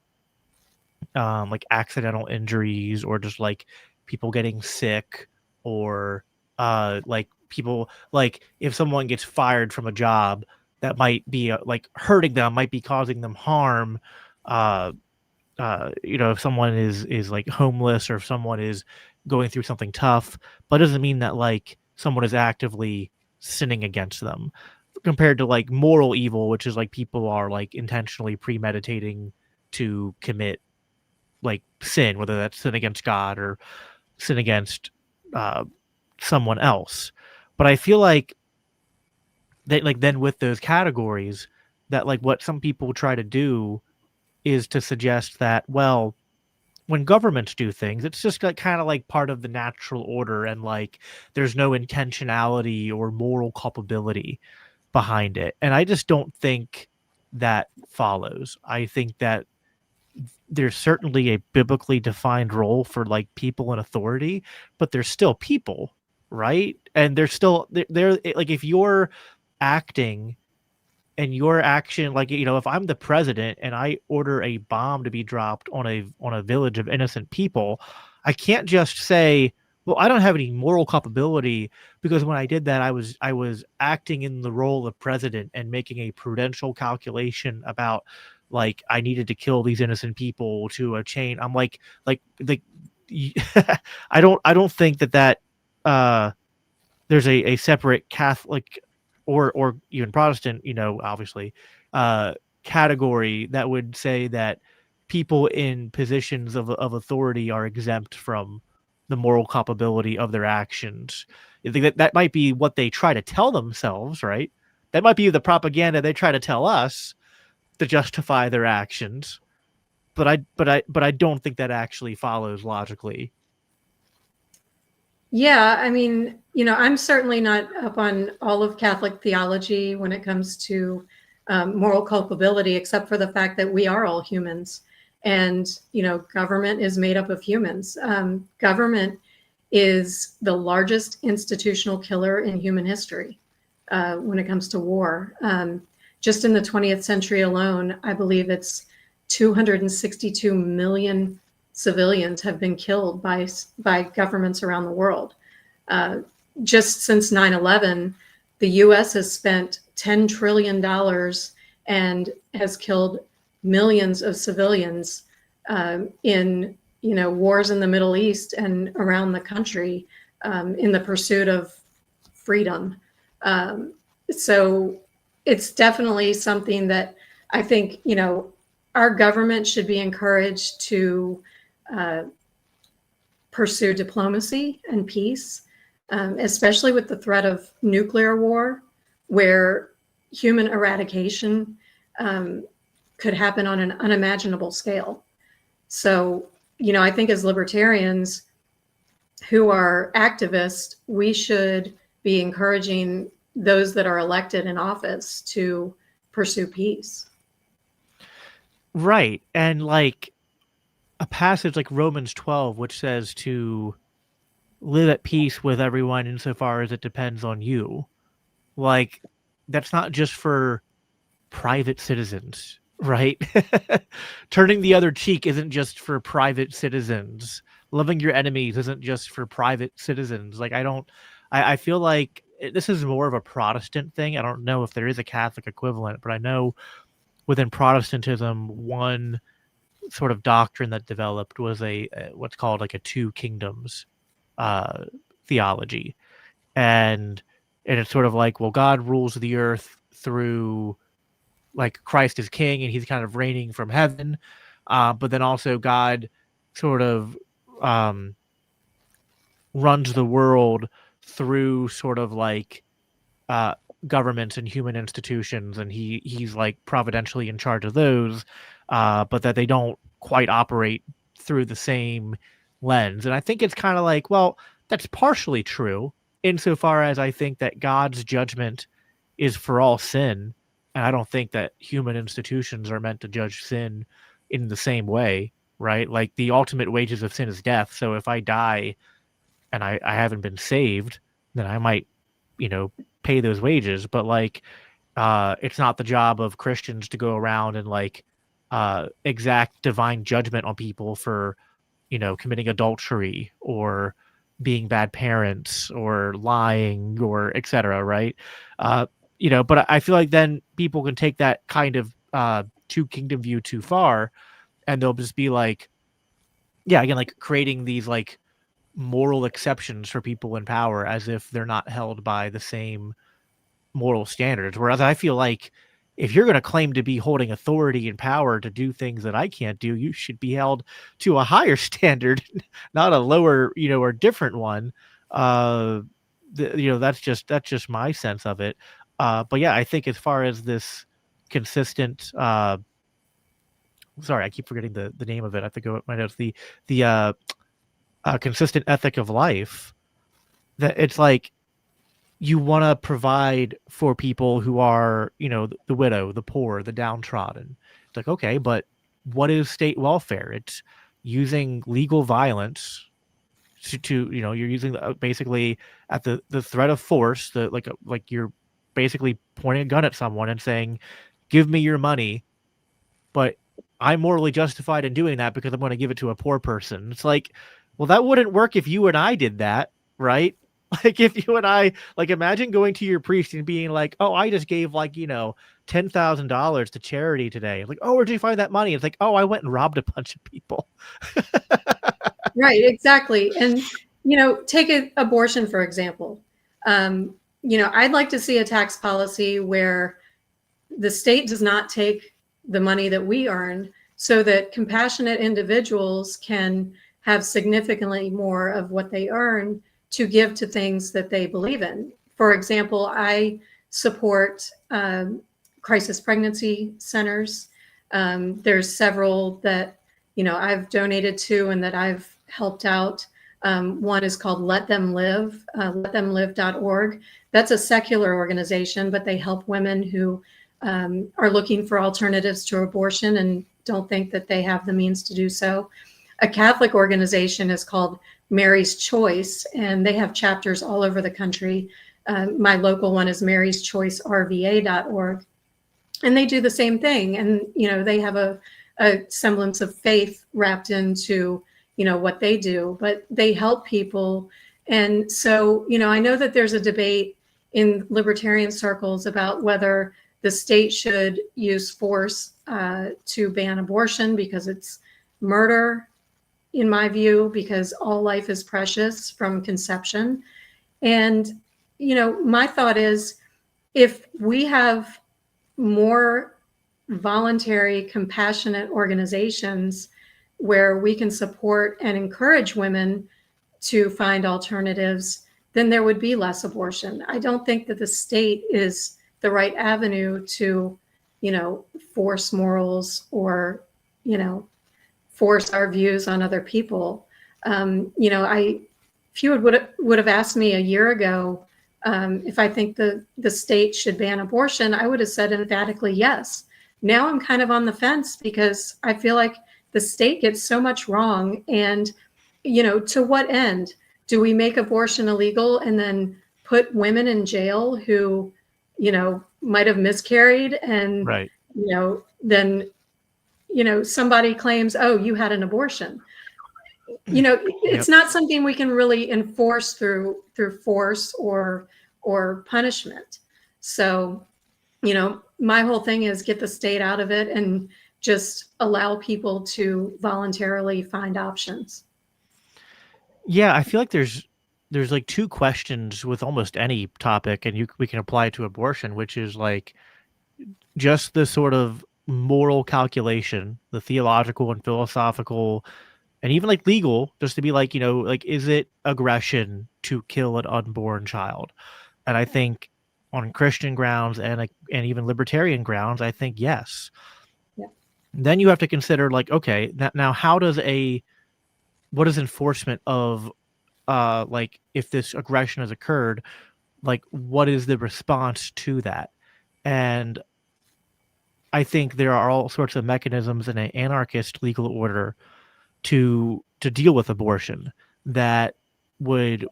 accidental injuries, or just like people getting sick, or like people, like if someone gets fired from a job, that might be like hurting them, might be causing them harm. If someone is like homeless, or if someone is going through something tough, but it doesn't mean that like someone is actively sinning against them, compared to like moral evil, which is like people are like intentionally premeditating to commit like sin, whether that's sin against God or sin against someone else. But I feel like that, like, then with those categories, that like what some people try to do is to suggest that, well, when governments do things, it's just like kind of like part of the natural order, and like there's no intentionality or moral culpability behind it. And I just don't think that follows. I think that there's certainly a biblically defined role for like people in authority, but they're still people, right? And they're like, if you're acting and your action, like, if I'm the president and I order a bomb to be dropped on a village of innocent people, I can't just say, well, I don't have any moral culpability, because when I did that, I was acting in the role of president and making a prudential calculation about, like, I needed to kill these innocent people to a chain. I'm like I don't think that there's a separate Catholic or even Protestant, obviously, category that would say that people in positions of authority are exempt from the moral culpability of their actions. I think that might be what they try to tell themselves, right? That might be the propaganda they try to tell us to justify their actions. But I don't think that actually follows logically. Yeah, I mean, I'm certainly not up on all of Catholic theology when it comes to moral culpability, except for the fact that we are all humans. And, government is made up of humans. Government is the largest institutional killer in human history when it comes to war. Just in the 20th century alone, I believe it's 262 million civilians have been killed by governments around the world. Just since 9/11, the U.S. has spent $10 trillion and has killed millions of civilians in wars in the Middle East and around the country in the pursuit of freedom. So it's definitely something that I think our government should be encouraged to pursue diplomacy and peace, especially with the threat of nuclear war, where human eradication could happen on an unimaginable scale. So, I think as libertarians who are activists, we should be encouraging those that are elected in office to pursue peace. Right. And like a passage like Romans 12, which says to live at peace with everyone insofar as it depends on you. Like, that's not just for private citizens, right? Turning the other cheek isn't just for private citizens. Loving your enemies isn't just for private citizens. Like, I feel like this is more of a Protestant thing. I don't know if there is a Catholic equivalent, but I know within Protestantism, one sort of doctrine that developed was a what's called like a two kingdoms uh, theology, and it's sort of like, well, God rules the earth through like Christ is king and he's kind of reigning from heaven, but then also God sort of um, runs the world through sort of like uh, governments and human institutions, and he's like providentially in charge of those, but that they don't quite operate through the same lens. And I think it's kind of like, well, that's partially true insofar as I think that God's judgment is for all sin, and I don't think that human institutions are meant to judge sin in the same way, right? Like the ultimate wages of sin is death. So if I die and I haven't been saved, then I might, pay those wages. But like, it's not the job of Christians to go around and like exact divine judgment on people for, committing adultery or being bad parents or lying or etc. Right? But I feel like then people can take that kind of two kingdom view too far, and they'll just be like, yeah, again, like creating these like moral exceptions for people in power as if they're not held by the same moral standards. Whereas I feel like if you're going to claim to be holding authority and power to do things that I can't do, you should be held to a higher standard, not a lower, or different one. That's just my sense of it. But yeah, I think as far as this consistent, sorry, I keep forgetting the name of it. I think my notes, the consistent ethic of life, that it's like you want to provide for people who are, the widow, the poor, the downtrodden. It's like, okay, but what is state welfare? It's using legal violence to you're using basically at the threat of force, like you're basically pointing a gun at someone and saying, give me your money, but I'm morally justified in doing that because I'm going to give it to a poor person. It's like, well, that wouldn't work if you and I did that, right? Like if you and I, like, imagine going to your priest and being like, oh, I just gave like, $10,000 to charity today. Like, oh, where'd you find that money? It's like, oh, I went and robbed a bunch of people. Right, exactly. And, take abortion, for example. I'd like to see a tax policy where the state does not take the money that we earn so that compassionate individuals can have significantly more of what they earn to give to things that they believe in. For example, I support crisis pregnancy centers. There's several that, I've donated to and that I've helped out. One is called Let Them Live, letthemlive.org. That's a secular organization, but they help women who are looking for alternatives to abortion and don't think that they have the means to do so. A Catholic organization is called Mary's Choice, and they have chapters all over the country. My local one is maryschoicerva.org, and they do the same thing. And, they have a semblance of faith wrapped into, what they do, but they help people. And so, I know that there's a debate in libertarian circles about whether the state should use force to ban abortion because it's murder, in my view, because all life is precious from conception. And, my thought is, if we have more voluntary, compassionate organizations where we can support and encourage women to find alternatives, then there would be less abortion. I don't think that the state is the right avenue to, force morals or, force our views on other people. If you would have asked me a year ago if I think the state should ban abortion, I would have said emphatically yes. Now I'm kind of on the fence because I feel like the state gets so much wrong. And, to what end? Do we make abortion illegal and then put women in jail who, might have miscarried and, Right. Then, somebody claims, oh, you had an abortion. It's not something we can really enforce through force or or punishment. So, my whole thing is get the state out of it and just allow people to voluntarily find options. Yeah, I feel like there's like two questions with almost any topic, and we can apply it to abortion, which is like just the sort of moral calculation, the theological and philosophical, and even like legal, just to be like, like, is it aggression to kill an unborn child? And I think on Christian grounds and like and even libertarian grounds, I think yes. Yeah. Then you have to consider like, okay, now what is enforcement of like if this aggression has occurred, like what is the response to that? And I think there are all sorts of mechanisms in an anarchist legal order to deal with abortion that would,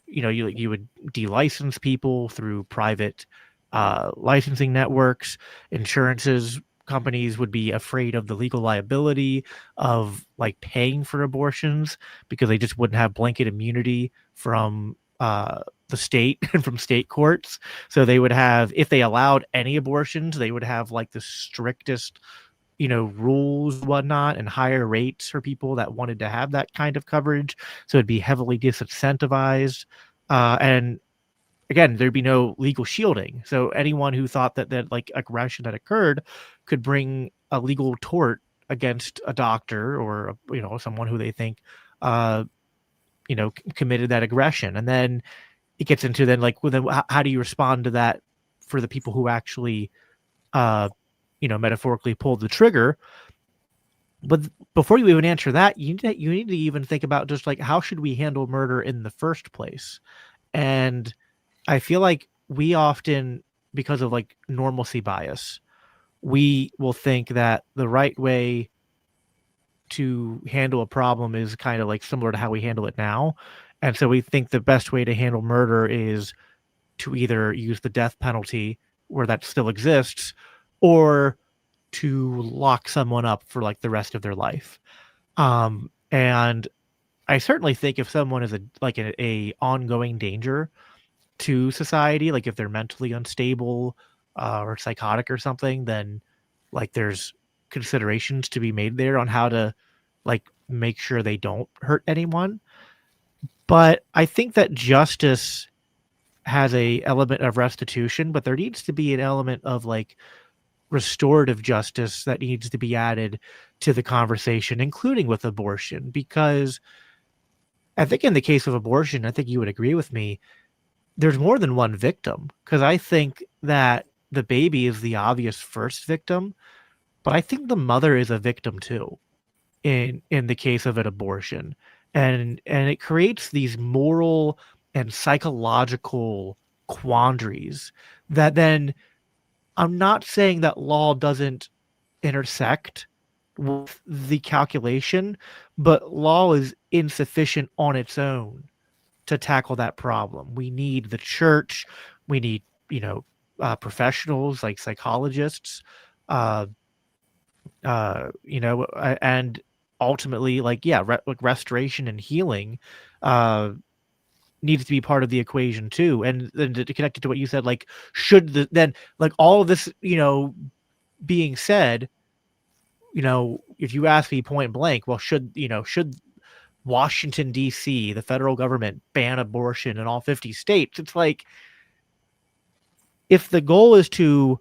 you would delicense people through private licensing networks. Insurances companies would be afraid of the legal liability of like paying for abortions because they just wouldn't have blanket immunity from the state and from state courts. So they would have, if they allowed any abortions, they would have like the strictest rules, whatnot, and higher rates for people that wanted to have that kind of coverage. So it'd be heavily disincentivized. And again, there'd be no legal shielding. So anyone who thought that like aggression had occurred could bring a legal tort against a doctor or, someone who they think, committed that aggression. And then it gets into then like, well, then how do you respond to that for the people who actually, metaphorically pulled the trigger? But before you even answer that, you need to even think about just like, how should we handle murder in the first place? And I feel like we often, because of like normalcy bias, we will think that the right way to handle a problem is kind of like similar to how we handle it now. And so we think the best way to handle murder is to either use the death penalty where that still exists, or to lock someone up for like the rest of their life. And I certainly think if someone is a ongoing danger to society, like if they're mentally unstable or psychotic or something, then like there's considerations to be made there on how to like make sure they don't hurt anyone. But I think that justice has a element of restitution, but there needs to be an element of like restorative justice that needs to be added to the conversation, including with abortion, because I think in the case of abortion, I think you would agree with me, there's more than one victim, because I think that the baby is the obvious first victim, but I think the mother is a victim too in the case of an abortion. And it creates these moral and psychological quandaries that then, I'm not saying that law doesn't intersect with the calculation, but law is insufficient on its own to tackle that problem. We need the church, we need, professionals like psychologists, uh, and ultimately, like, yeah, like restoration and healing needs to be part of the equation too. And then to connect it to what you said, like, then like all of this, being said, if you ask me point blank, well, should Washington, D.C., the federal government, ban abortion in all 50 states? It's like, if the goal is to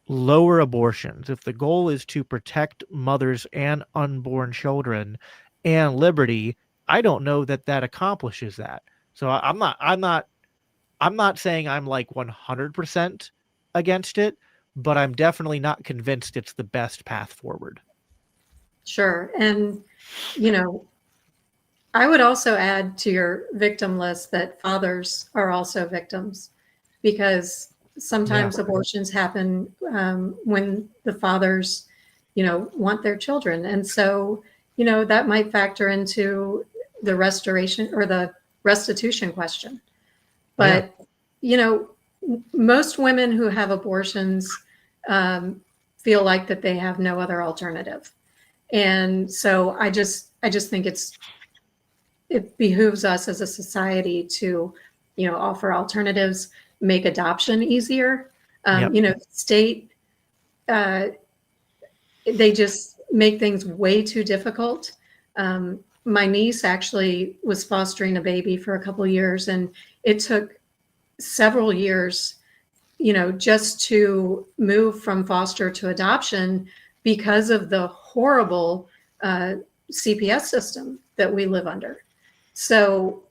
lower abortions, if the goal is to protect mothers and unborn children and liberty, I don't know that accomplishes that. So I'm not saying I'm like 100% against it, but I'm definitely not convinced it's the best path forward. Sure. And, I would also add to your victim list that fathers are also victims, because sometimes abortions happen when the fathers, want their children. And so, that might factor into the restoration or the restitution question. But, most women who have abortions feel like that they have no other alternative. And so I just think it behooves us as a society to offer alternatives, make adoption easier. Yep. State, they just make things way too difficult. My niece actually was fostering a baby for a couple of years, and it took several years, just to move from foster to adoption because of the horrible CPS system that we live under. So,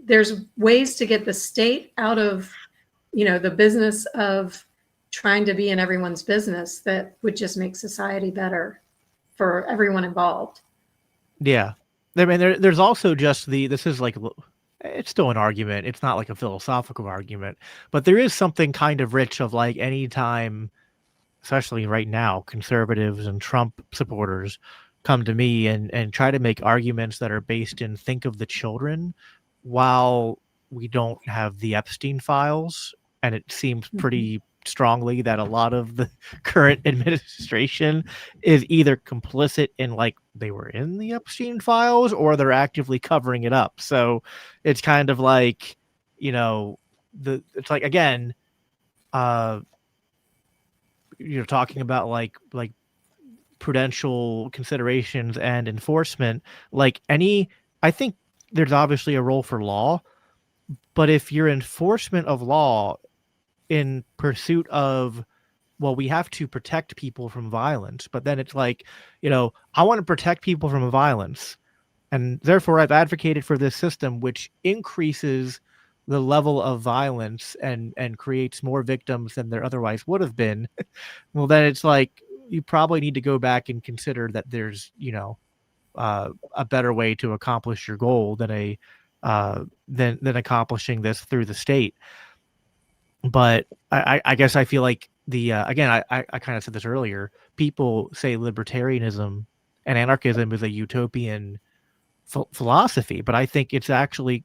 there's ways to get the state out of, the business of trying to be in everyone's business that would just make society better for everyone involved. Yeah. I mean, there's also just this is like, it's still an argument. It's not like a philosophical argument, but there is something kind of rich of like anytime, especially right now, conservatives and Trump supporters come to me and try to make arguments that are based in think of the children while we don't have the Epstein files. And it seems pretty strongly that a lot of the current administration is either complicit in like they were in the Epstein files or they're actively covering it up. So it's kind of like, it's like, again, talking about like prudential considerations and enforcement, I think there's obviously a role for law, but if your enforcement of law in pursuit of, well, we have to protect people from violence, but then it's like, I want to protect people from violence, and therefore I've advocated for this system which increases the level of violence and creates more victims than there otherwise would have been. Well, then it's like you probably need to go back and consider that there's a better way to accomplish your goal than than accomplishing this through the state. But I guess I feel like again, I kind of said this earlier, people say libertarianism and anarchism is a utopian philosophy, but I think it's actually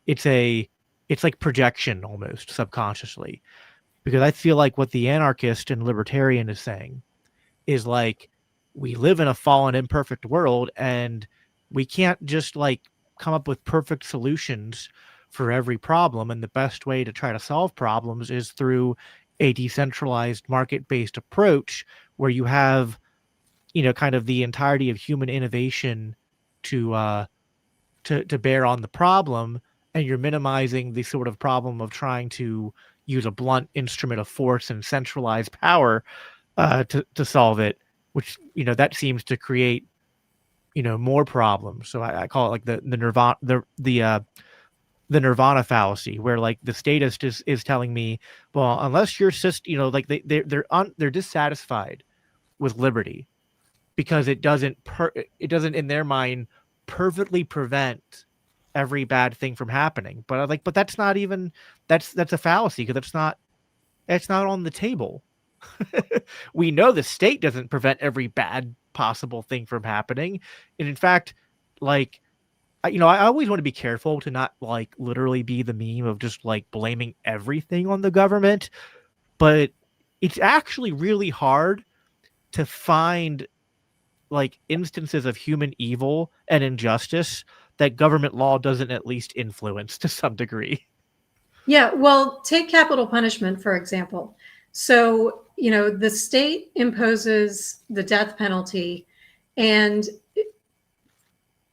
it's like projection almost subconsciously, because I feel like what the anarchist and libertarian is saying is like, we live in a fallen, imperfect world, and we can't just like come up with perfect solutions for every problem. And the best way to try to solve problems is through a decentralized market-based approach where you have, kind of the entirety of human innovation to bear on the problem, and you're minimizing the sort of problem of trying to use a blunt instrument of force and centralized power to solve it, which that seems to create more problems. So I call it like the nirvana the nirvana fallacy, where like the statist is telling me, well, unless your system, like they're dissatisfied with liberty because it doesn't in their mind perfectly prevent every bad thing from happening. But I'm like, but that's not even that's a fallacy, because it's not on the table. We know the state doesn't prevent every bad possible thing from happening. And in fact, like, I always want to be careful to not like literally be the meme of just like blaming everything on the government. But it's actually really hard to find like instances of human evil and injustice that government law doesn't at least influence to some degree. Yeah, well, take capital punishment, for example. So, the state imposes the death penalty, and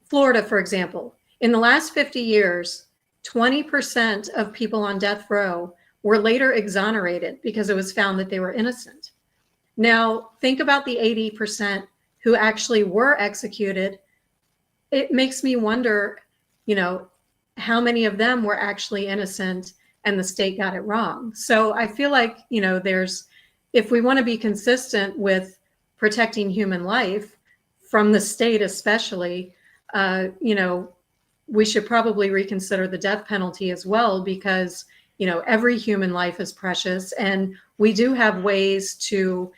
Florida, for example, in the last 50 years, 20% of people on death row were later exonerated because it was found that they were innocent. Now, think about the 80% who actually were executed. It makes me wonder, how many of them were actually innocent and the state got it wrong. So I feel like, if we want to be consistent with protecting human life from the state, especially, we should probably reconsider the death penalty as well, because, every human life is precious, and we do have ways to,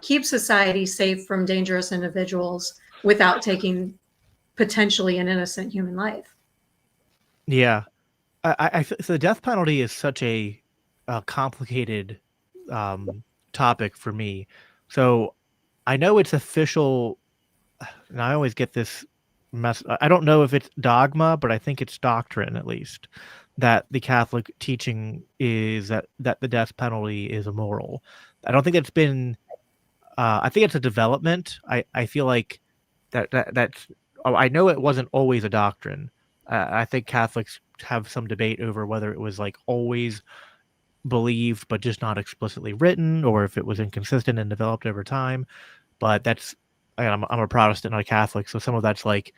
keep society safe from dangerous individuals without taking potentially an innocent human life. Yeah. So the death penalty is such a complicated topic for me. So I know it's official, and I always get this I don't know if it's dogma, but I think it's doctrine at least, that the Catholic teaching is that the death penalty is immoral. I don't think that's been. I think it's a development. I feel like that's. Oh, I know it wasn't always a doctrine. I think Catholics have some debate over whether it was like always believed but just not explicitly written, or if it was inconsistent and developed over time. But that's. I'm a Protestant, not a Catholic, so some of that's like,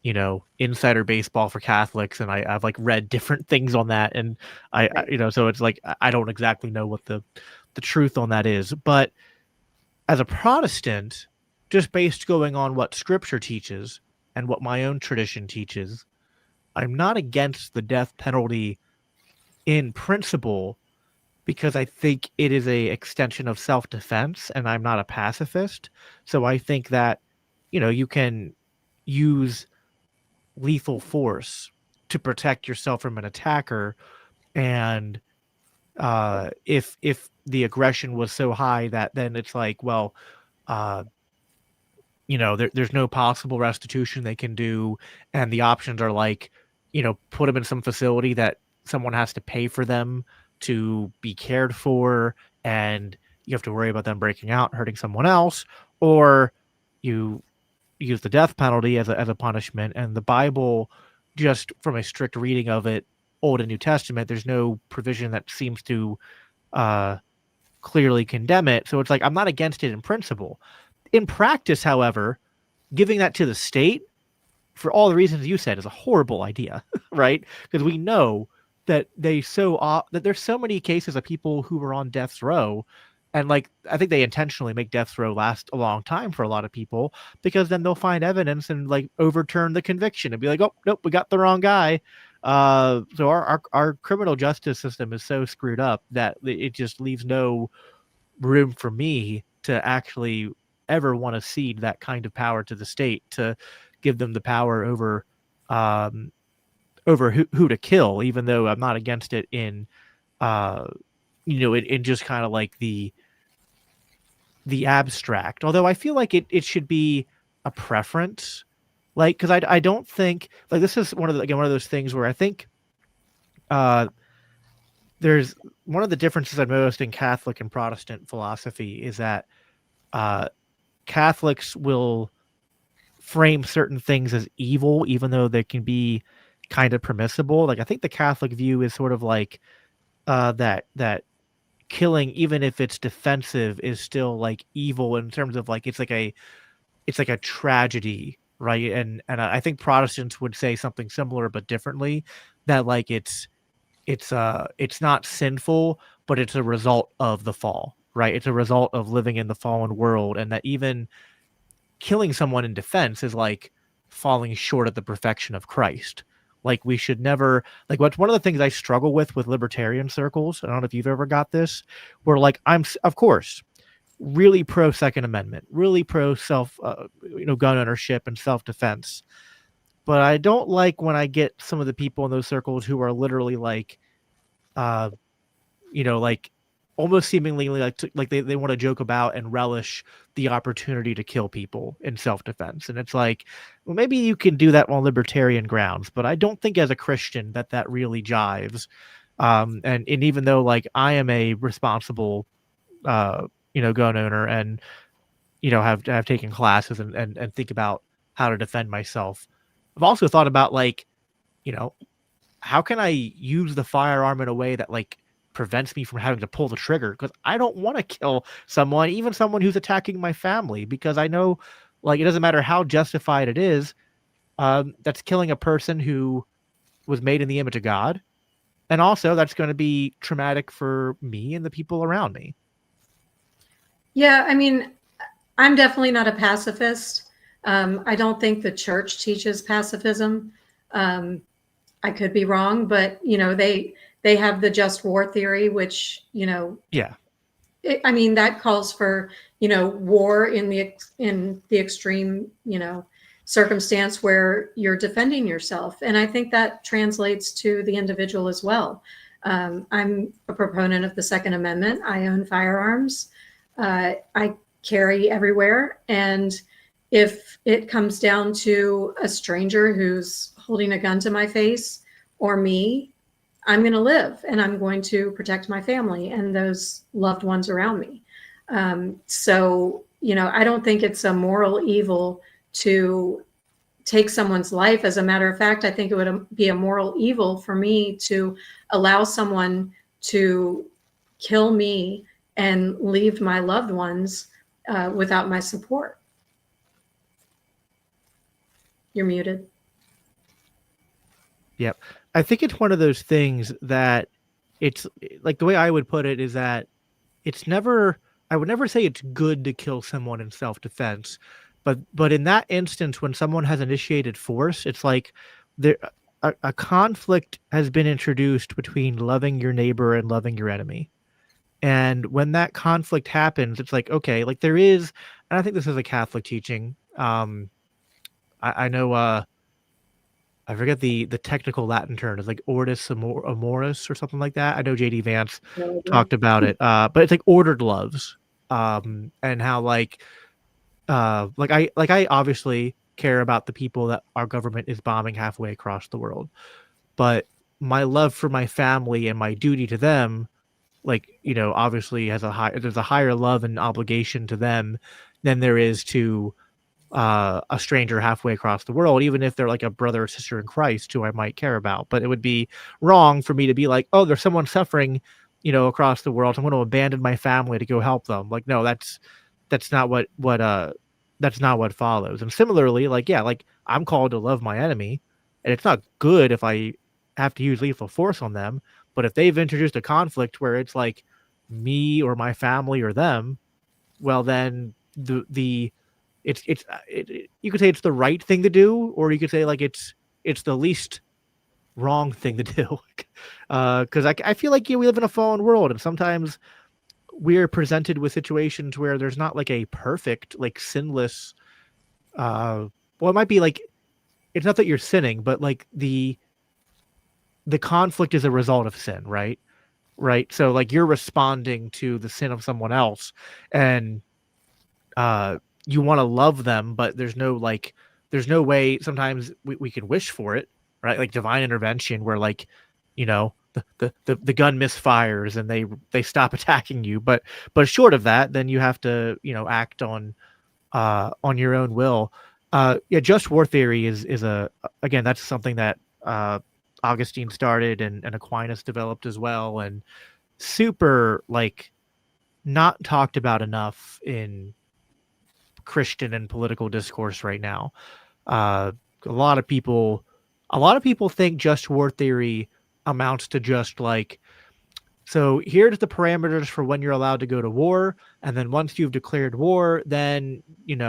insider baseball for Catholics, and I've like read different things on that, and Right. so it's like I don't exactly know what the truth on that is. But as a Protestant, just based going on what Scripture teaches and what my own tradition teaches, I'm not against the death penalty in principle, because I think it is a extension of self-defense, and I'm not a pacifist. So I think that you can use lethal force to protect yourself from an attacker, and if the aggression was so high that then it's like, well, uh, there's no possible restitution they can do, and the options are like, put them in some facility that someone has to pay for them to be cared for, and you have to worry about them breaking out and hurting someone else, or you use the death penalty as a punishment. And the Bible, just from a strict reading of it, Old and New Testament, there's no provision that seems to uh, clearly condemn it. So it's like, I'm not against it in principle. In practice, however, giving that to the state, for all the reasons you said, is a horrible idea, right? Because we know that that there's so many cases of people who were on death's row, and like I think they intentionally make death's row last a long time for a lot of people, because then they'll find evidence and like overturn the conviction and be like, oh nope, we got the wrong guy. So our criminal justice system is so screwed up that it just leaves no room for me to actually ever want to cede that kind of power to the state, to give them the power um, over who to kill, even though I'm not against it in in just kind of like the abstract. Although I feel like it should be a preference, like, because I don't think, like, this is one of those things where I think uh there's one of the differences I've noticed in Catholic and Protestant philosophy is that uh Catholics will frame certain things as evil, even though they can be kind of permissible. Like, I think the Catholic view is sort of like that killing, even if it's defensive, is still like evil, in terms of like it's like a tragedy, right? And I think Protestants would say something similar but differently, that like it's not sinful, but it's a result of the fall, right? It's a result of living in the fallen world, and that even killing someone in defense is like falling short of the perfection of Christ. Like, we should never, like, what's one of the things I struggle with libertarian circles. I don't know if you've ever got this, where like I'm of course really pro Second Amendment, really pro gun ownership and self defense, but I don't like when I get some of the people in those circles who are literally like, uh, like almost seemingly like they want to joke about and relish the opportunity to kill people in self-defense. And it's like, well, maybe you can do that on libertarian grounds, but I don't think as a Christian that really jives. And even though like I am a responsible gun owner, and have taken classes and think about how to defend myself, I've also thought about like, you know how can I use the firearm in a way that like prevents me from having to pull the trigger? Because I don't want to kill someone, even someone who's attacking my family, because I know, like, it doesn't matter how justified it is. That's killing a person who was made in the image of God, and also that's going to be traumatic for me and the people around me. Yeah, I mean, I'm definitely not a pacifist. I don't think the church teaches pacifism. I could be wrong, but they have the just war theory, which Yeah. I mean, that calls for war in the extreme circumstance where you're defending yourself, and I think that translates to the individual as well. I'm a proponent of the Second Amendment. I own firearms. I carry everywhere, and If it comes down to a stranger who's holding a gun to my face or me, I'm going to live and I'm going to protect my family and those loved ones around me. So, I don't think it's a moral evil to take someone's life. As a matter of fact, I think it would be a moral evil for me to allow someone to kill me and leave my loved ones without my support. You're muted. Yep. I think it's one of those things that it's like, the way I would put it is that I would never say it's good to kill someone in self-defense, but in that instance, when someone has initiated force, it's like there a conflict has been introduced between loving your neighbor and loving your enemy. And when that conflict happens, it's like, okay, like there is, and I think this is a Catholic teaching. I know I forget the technical Latin term. It's like ortus amoris or something like that. I know JD Vance talked about it, but it's like ordered loves, and how like I obviously care about the people that our government is bombing halfway across the world, but my love for my family and my duty to them, like, obviously there's a higher love and obligation to them than there is to a stranger halfway across the world, even if they're like a brother or sister in Christ who I might care about. But it would be wrong for me to be like, oh, there's someone suffering, across the world, so I'm going to abandon my family to go help them. Like, no, that's not what that's not what follows. And similarly, like, yeah, like I'm called to love my enemy, and it's not good if I have to use lethal force on them. But if they've introduced a conflict where it's like me or my family or them, well, then you could say it's the right thing to do, or you could say like it's the least wrong thing to do. Because I feel like we live in a fallen world, and sometimes we're presented with situations where there's not like a perfect, like sinless. Well, it might be like it's not that you're sinning, but like the conflict is a result of sin, right? Right. So like you're responding to the sin of someone else, and you want to love them, but there's no way. Sometimes we can wish for it, right? Like divine intervention, where like, the gun misfires and they stop attacking you. But short of that, then you have to, act on your own will. Yeah, just war theory is again, that's something that Augustine started and Aquinas developed as well, and super like not talked about enough in Christian and political discourse right now. A lot of people think just war theory amounts to just like, so here's the parameters for when you're allowed to go to war, and then once you've declared war, then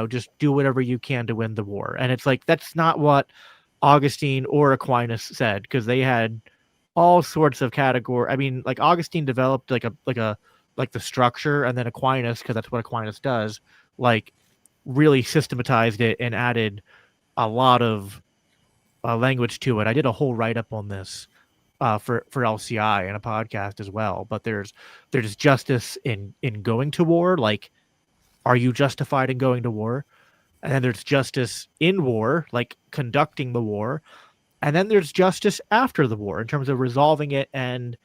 just do whatever you can to win the war. And it's like that's not what Augustine or Aquinas said, because they had all sorts of category. I mean, like Augustine developed like the structure, and then Aquinas, because that's what Aquinas does, like really systematized it and added a lot of language to it. I did a whole write-up on this for LCI and a podcast as well. But there's justice in going to war. Like, are you justified in going to war? And then there's justice in war, like conducting the war. And then there's justice after the war in terms of resolving it and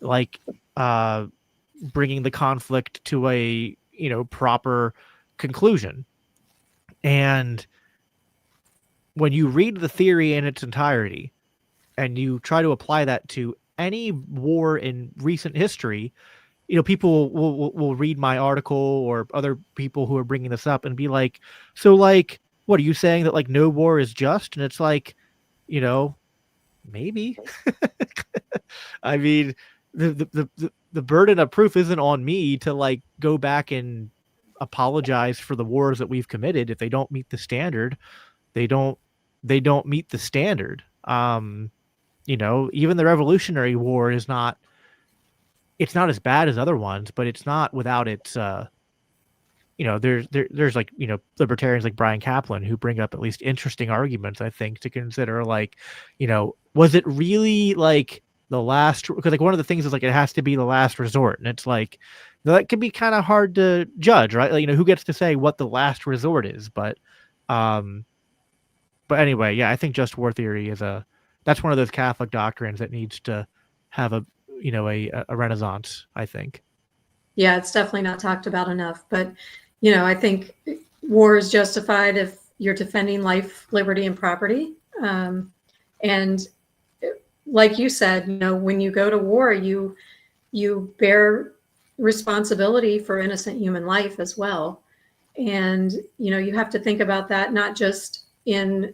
like bringing the conflict to a proper conclusion. And when you read the theory in its entirety and you try to apply that to any war in recent history, people will read my article or other people who are bringing this up and be like, so like, what are you saying, that like no war is just? And it's like, maybe. I mean, the burden of proof isn't on me to like go back and apologize for the wars that we've committed. If they don't meet the standard, they don't meet the standard. Even the Revolutionary War is not, it's not as bad as other ones, but it's not without its there's like libertarians like Brian Kaplan who bring up at least interesting arguments, I think, to consider, like, was it really like the last, because like one of the things is like it has to be the last resort, and it's like that can be kind of hard to judge, right? Like, who gets to say what the last resort is? But But anyway, yeah, I think just war theory is that's one of those Catholic doctrines that needs to have a renaissance, I think. Yeah, it's definitely not talked about enough. But, I think war is justified if you're defending life, liberty, and property. And like you said, when you go to war, you bear responsibility for innocent human life as well. And, you have to think about that, not just in,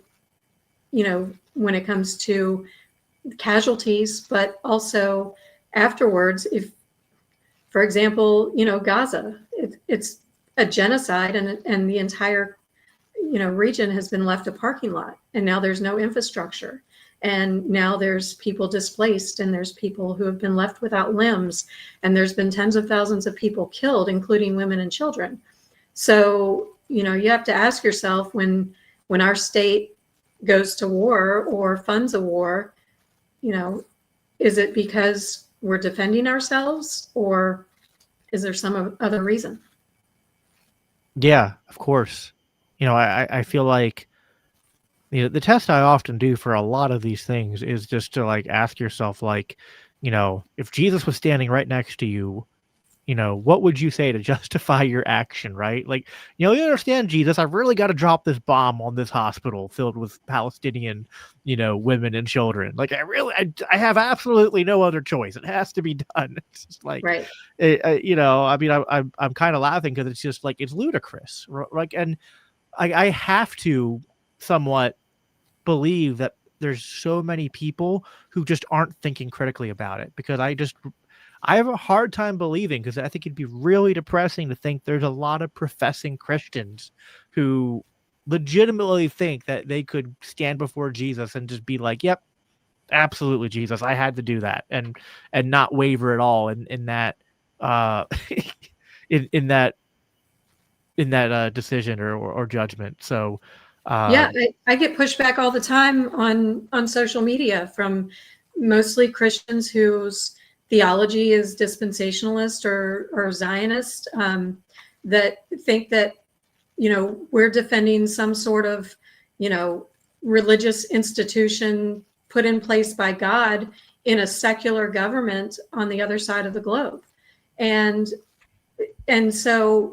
when it comes to casualties, but also afterwards. If, for example, Gaza, it's a genocide, and the entire, region has been left a parking lot, and now there's no infrastructure. And now there's people displaced, and there's people who have been left without limbs, and there's been tens of thousands of people killed, including women and children. So, you have to ask yourself, when our state goes to war or funds a war, is it because we're defending ourselves, or is there some other reason? Yeah, of course. I feel like the test I often do for a lot of these things is just to like ask yourself, like, if Jesus was standing right next to you, what would you say to justify your action, right? Like, you understand, Jesus, I've really got to drop this bomb on this hospital filled with Palestinian, women and children. Like, I have absolutely no other choice. It has to be done. It's just like, Right. I mean, I'm kind of laughing because it's just like, it's ludicrous. Like, and I have to somewhat believe that there's so many people who just aren't thinking critically about it, because I have a hard time believing, because I think it'd be really depressing to think there's a lot of professing Christians who legitimately think that they could stand before Jesus and just be like, yep, absolutely, Jesus, I had to do that, and not waver at all in that in that decision or judgment. So Yeah, I get pushback all the time on social media from mostly Christians whose theology is dispensationalist or Zionist, that think that, we're defending some sort of, religious institution put in place by God in a secular government on the other side of the globe. And so,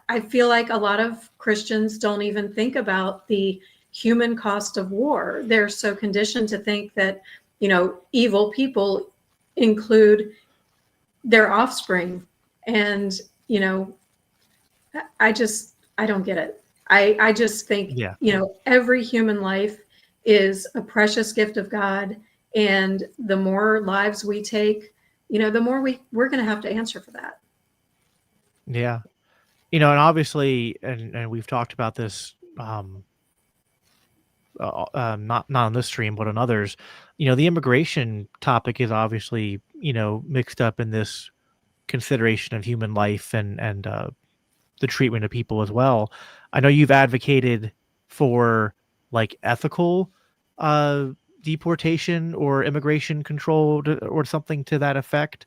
I feel like a lot of Christians don't even think about the human cost of war. They're so conditioned to think that, evil people include their offspring. And, I don't get it. I just think, yeah. Every human life is a precious gift of God. And the more lives we take, the more we're going to have to answer for that. Yeah. And obviously, and we've talked about this, not on this stream, but on others, the immigration topic is obviously, mixed up in this consideration of human life and the treatment of people as well. I know you've advocated for like ethical deportation or immigration control or something to that effect,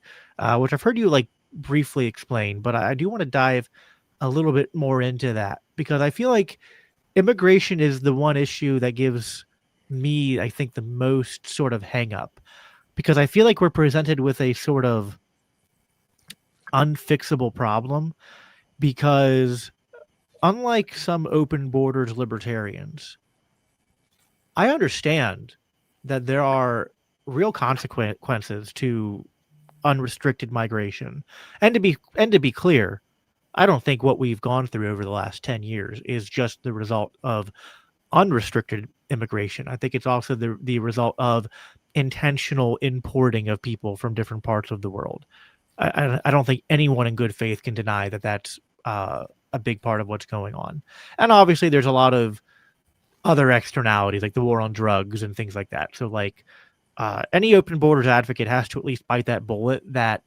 which I've heard you like briefly explain, but I do want to dive a little bit more into that, because I feel like immigration is the one issue that gives me, I think, the most sort of hang up, because I feel like we're presented with a sort of unfixable problem, because unlike some open borders libertarians, I understand that there are real consequences to unrestricted migration. And to be clear, I don't think what we've gone through over the last 10 years is just the result of unrestricted immigration. I think it's also the result of intentional importing of people from different parts of the world. I don't think anyone in good faith can deny that that's a big part of what's going on. And obviously there's a lot of other externalities, like the war on drugs and things like that. So like any open borders advocate has to at least bite that bullet that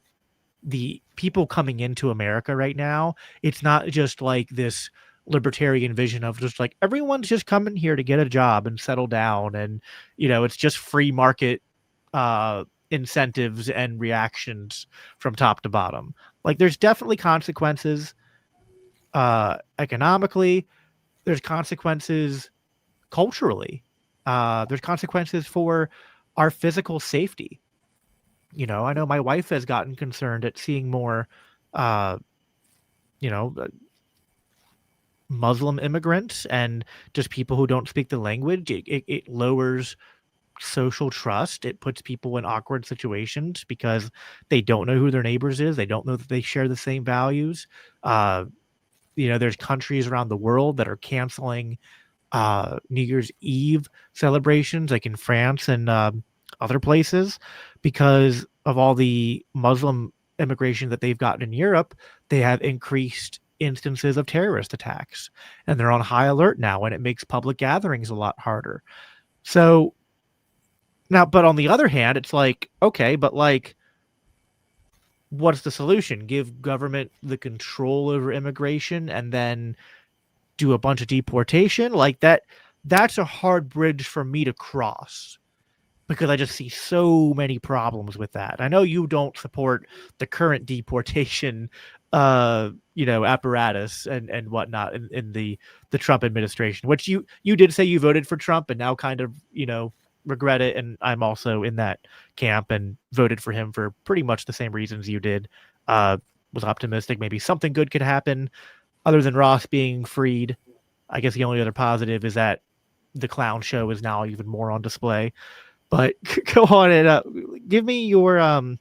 the people coming into America right now, it's not just like this libertarian vision of just like everyone's just coming here to get a job and settle down, and it's just free market incentives and reactions from top to bottom. Like there's definitely consequences economically, there's consequences culturally. There's consequences for our physical safety. You know, I know my wife has gotten concerned at seeing more, uh, you know, Muslim immigrants and just people who don't speak the language. It lowers social trust. It puts people in awkward situations because they don't know who their neighbors is. They don't know that they share the same values. Uh, you know, there's countries around the world that are canceling New Year's Eve celebrations, like in France and other places, because of all the Muslim immigration that they've gotten in Europe. They have increased instances of terrorist attacks, and they're on high alert now, and it makes public gatherings a lot harder. So now, but on the other hand, it's like, okay, but like, what's the solution? Give government the control over immigration and then do a bunch of deportation? Like that's a hard bridge for me to cross because I just see so many problems with that. I know you don't support the current deportation apparatus and whatnot in the Trump administration, which you did say you voted for Trump and now kind of, regret it. And I'm also in that camp and voted for him for pretty much the same reasons you did. Was optimistic maybe something good could happen other than Ross being freed. I guess the only other positive is that the clown show is now even more on display. But go on and give me your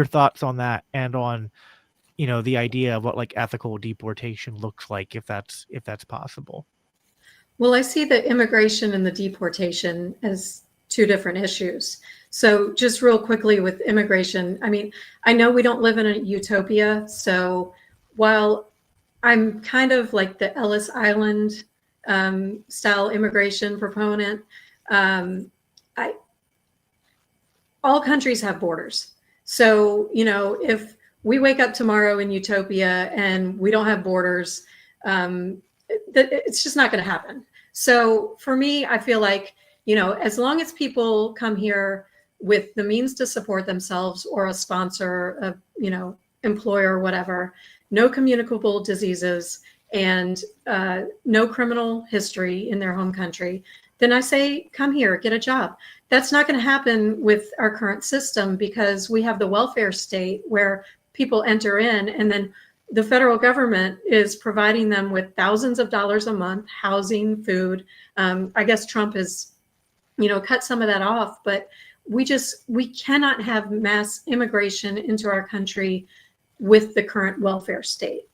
thoughts on that and on the idea of what like ethical deportation looks like if that's possible. Well, I see the immigration and the deportation as two different issues. So just real quickly with immigration, I mean, I know we don't live in a utopia. So while I'm kind of like the Ellis Island style immigration proponent, all countries have borders. So, if we wake up tomorrow in utopia and we don't have borders, it's just not going to happen. So for me, I feel like, as long as people come here with the means to support themselves or a sponsor, employer or whatever, no communicable diseases and no criminal history in their home country, then I say, come here, get a job. That's not going to happen with our current system because we have the welfare state where people enter in and then the federal government is providing them with thousands of dollars a month, housing, food. I guess Trump has, cut some of that off, but we cannot have mass immigration into our country with the current welfare state.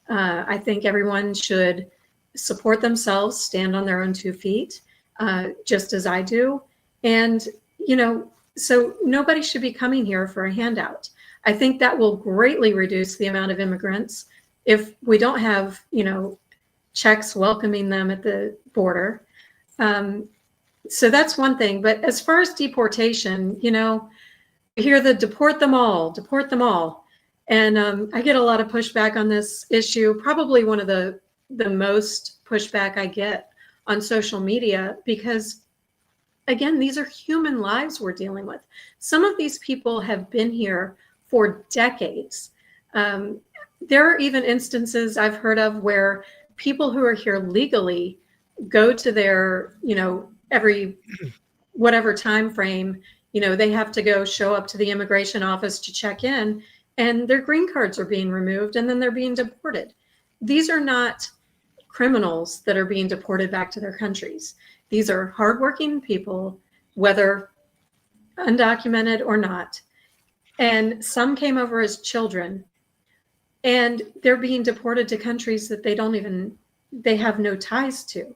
I think everyone should support themselves, stand on their own 2 feet, just as I do. And, so nobody should be coming here for a handout. I think that will greatly reduce the amount of immigrants if we don't have, checks welcoming them at the border. So that's one thing. But as far as deportation, we hear the deport them all. And I get a lot of pushback on this issue, probably one of the most pushback I get on social media, because again, these are human lives we're dealing with. Some of these people have been here for decades. There are even instances I've heard of where people who are here legally go to their, every whatever time frame, they have to go show up to the immigration office to check in, and their green cards are being removed and then they're being deported. These are not criminals that are being deported back to their countries. These are hardworking people, whether undocumented or not. And some came over as children, and they're being deported to countries that they have no ties to.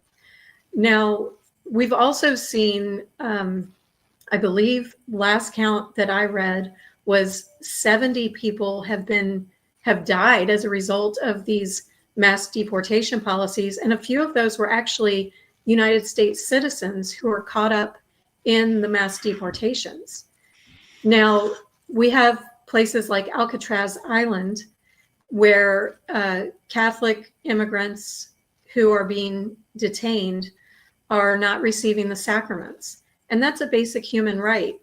Now, we've also seen, I believe last count that I read was 70 people have died as a result of these mass deportation policies. And a few of those were actually United States citizens who were caught up in the mass deportations. Now, we have places like Alcatraz Island where Catholic immigrants who are being detained are not receiving the sacraments. And that's a basic human right.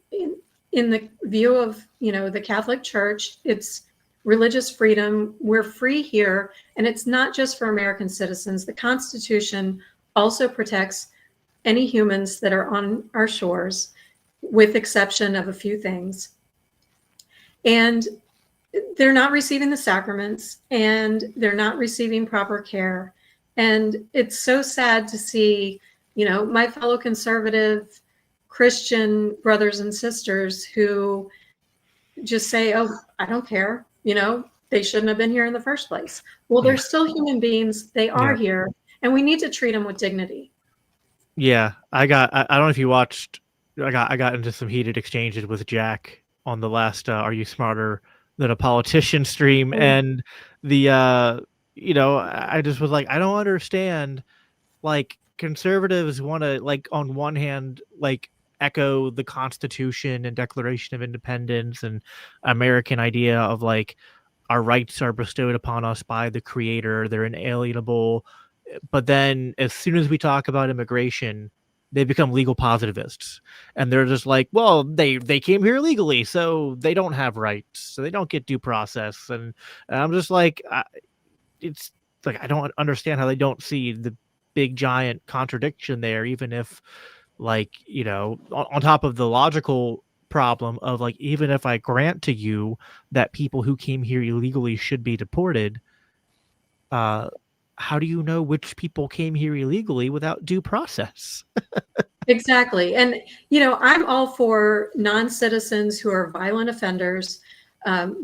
In the view of, the Catholic Church, it's religious freedom. We're free here. And it's not just for American citizens. The Constitution also protects any humans that are on our shores, with exception of a few things. And they're not receiving the sacraments, and they're not receiving proper care. And it's so sad to see, my fellow conservative Christian brothers and sisters who just say, oh, I don't care. They shouldn't have been here in the first place. Well, they're still human beings. They are here, and we need to treat them with dignity. Yeah, I don't know if you watched, I got into some heated exchanges with Jack on the last Are You Smarter Than a Politician stream, and the I just was like, I don't understand, like, conservatives want to, like, on one hand, like, echo the Constitution and Declaration of Independence and American idea of, like, our rights are bestowed upon us by the Creator, they're inalienable. But then as soon as we talk about immigration, they become legal positivists, and they're just like, well, they came here legally, so they don't have rights, so they don't get due process. And I'm just like, it's like, I don't understand how they don't see the big giant contradiction there, even if, like, on top of the logical problem of, like, even if I grant to you that people who came here illegally should be deported, how do you know which people came here illegally without due process? Exactly. And, I'm all for non-citizens who are violent offenders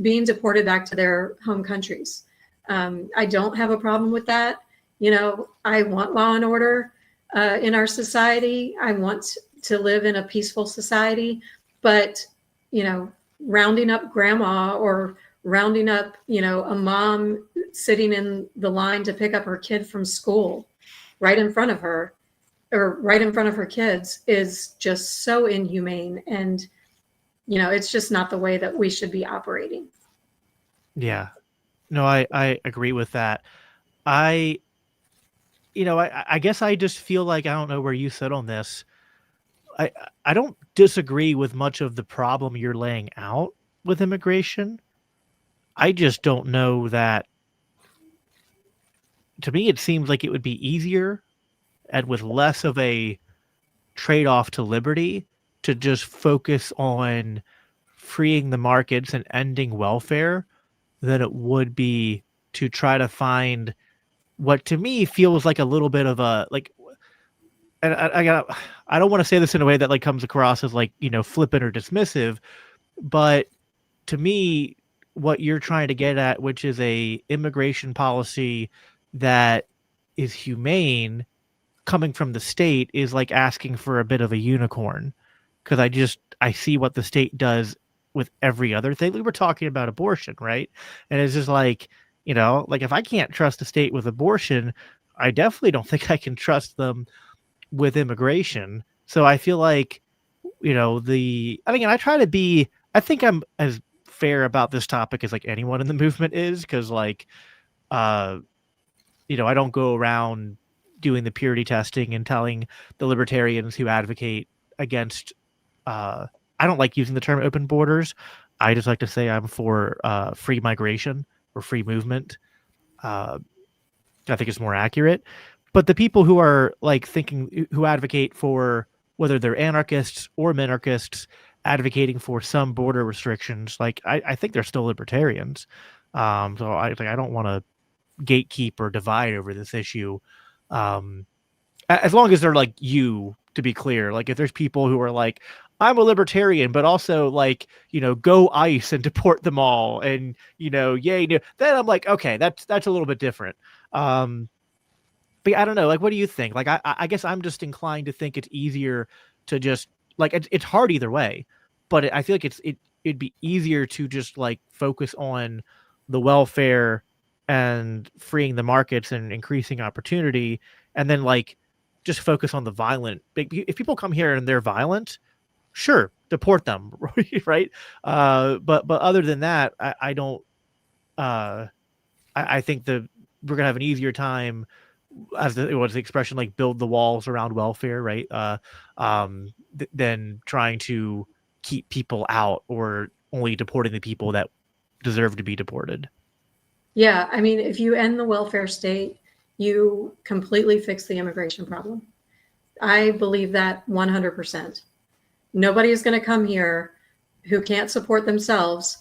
being deported back to their home countries. I don't have a problem with that. I want law and order in our society. I want to live in a peaceful society. But, rounding up grandma or rounding up, a mom sitting in the line to pick up her kid from school right in front of her, or right in front of her kids, is just so inhumane. And, it's just not the way that we should be operating. Yeah. No, I agree with that. I guess I just feel like, I don't know where you sit on this. I don't disagree with much of the problem you're laying out with immigration. I just don't know that, to me, it seems like it would be easier and with less of a trade-off to liberty to just focus on freeing the markets and ending welfare than it would be to try to find what, to me, feels like a little bit of a, like, and I don't want to say this in a way that, like, comes across as, like, flippant or dismissive, but to me, what you're trying to get at, which is a immigration policy that is humane coming from the state, is like asking for a bit of a unicorn. Because I see what the state does with every other thing. We were talking about abortion, right? And it's just like, like, if I can't trust the state with abortion, I definitely don't think I can trust them with immigration. So I feel like, I try to be, I think I'm as fair about this topic as, like, anyone in the movement is, because, like, I don't go around doing the purity testing and telling the libertarians who advocate against, I don't like using the term open borders. I just like to say I'm for free migration or free movement. I think it's more accurate. But the people who are, like, who advocate for, whether they're anarchists or minarchists, advocating for some border restrictions, like, I think they're still libertarians. So I don't want to gatekeep or divide over this issue. As long as they're like you, to be clear, like, if there's people who are like, I'm a libertarian, but also, like, go ICE and deport them all, and, yay, then I'm like, okay, that's a little bit different. But I don't know, like, what do you think? Like, I guess I'm just inclined to think it's easier to just, like, it's hard either way, but I feel like it'd be easier to just, like, focus on the welfare and freeing the markets and increasing opportunity, and then, like, just focus on the violent. If people come here and they're violent, sure, deport them, right? But other than that, I don't. I think we're gonna have an easier time, as it was the expression, like, build the walls around welfare, right? Than trying to keep people out, or only deporting the people that deserve to be deported. Yeah, I mean, if you end the welfare state, you completely fix the immigration problem. I believe that 100%. Nobody is going to come here who can't support themselves,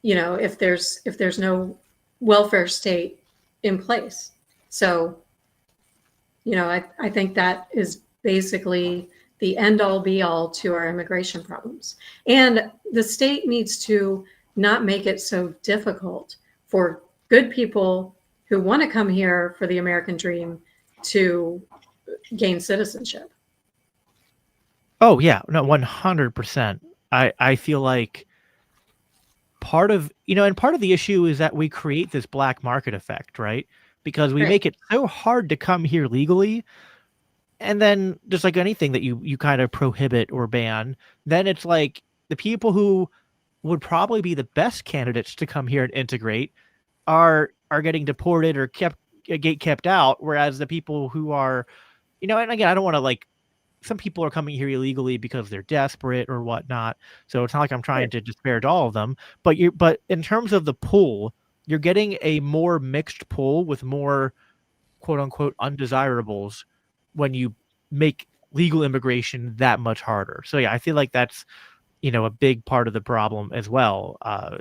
if there's no welfare state in place. So, I think that is basically the end all be all to our immigration problems. And the state needs to not make it so difficult for good people who want to come here for the American dream to gain citizenship. Oh yeah, no, 100%. I feel like part of the issue is that we create this black market effect, right? Because we Right. make it so hard to come here legally, and then just like anything that you kind of prohibit or ban, then it's like the people who would probably be the best candidates to come here and integrate are getting deported or kept out, whereas the people who are, and again, I don't want to like, some people are coming here illegally because they're desperate or whatnot. So it's not like I'm trying to disparage all of them, but in terms of the pool, you're getting a more mixed pool with more quote unquote undesirables when you make legal immigration that much harder. So yeah, I feel like that's, a big part of the problem as well. I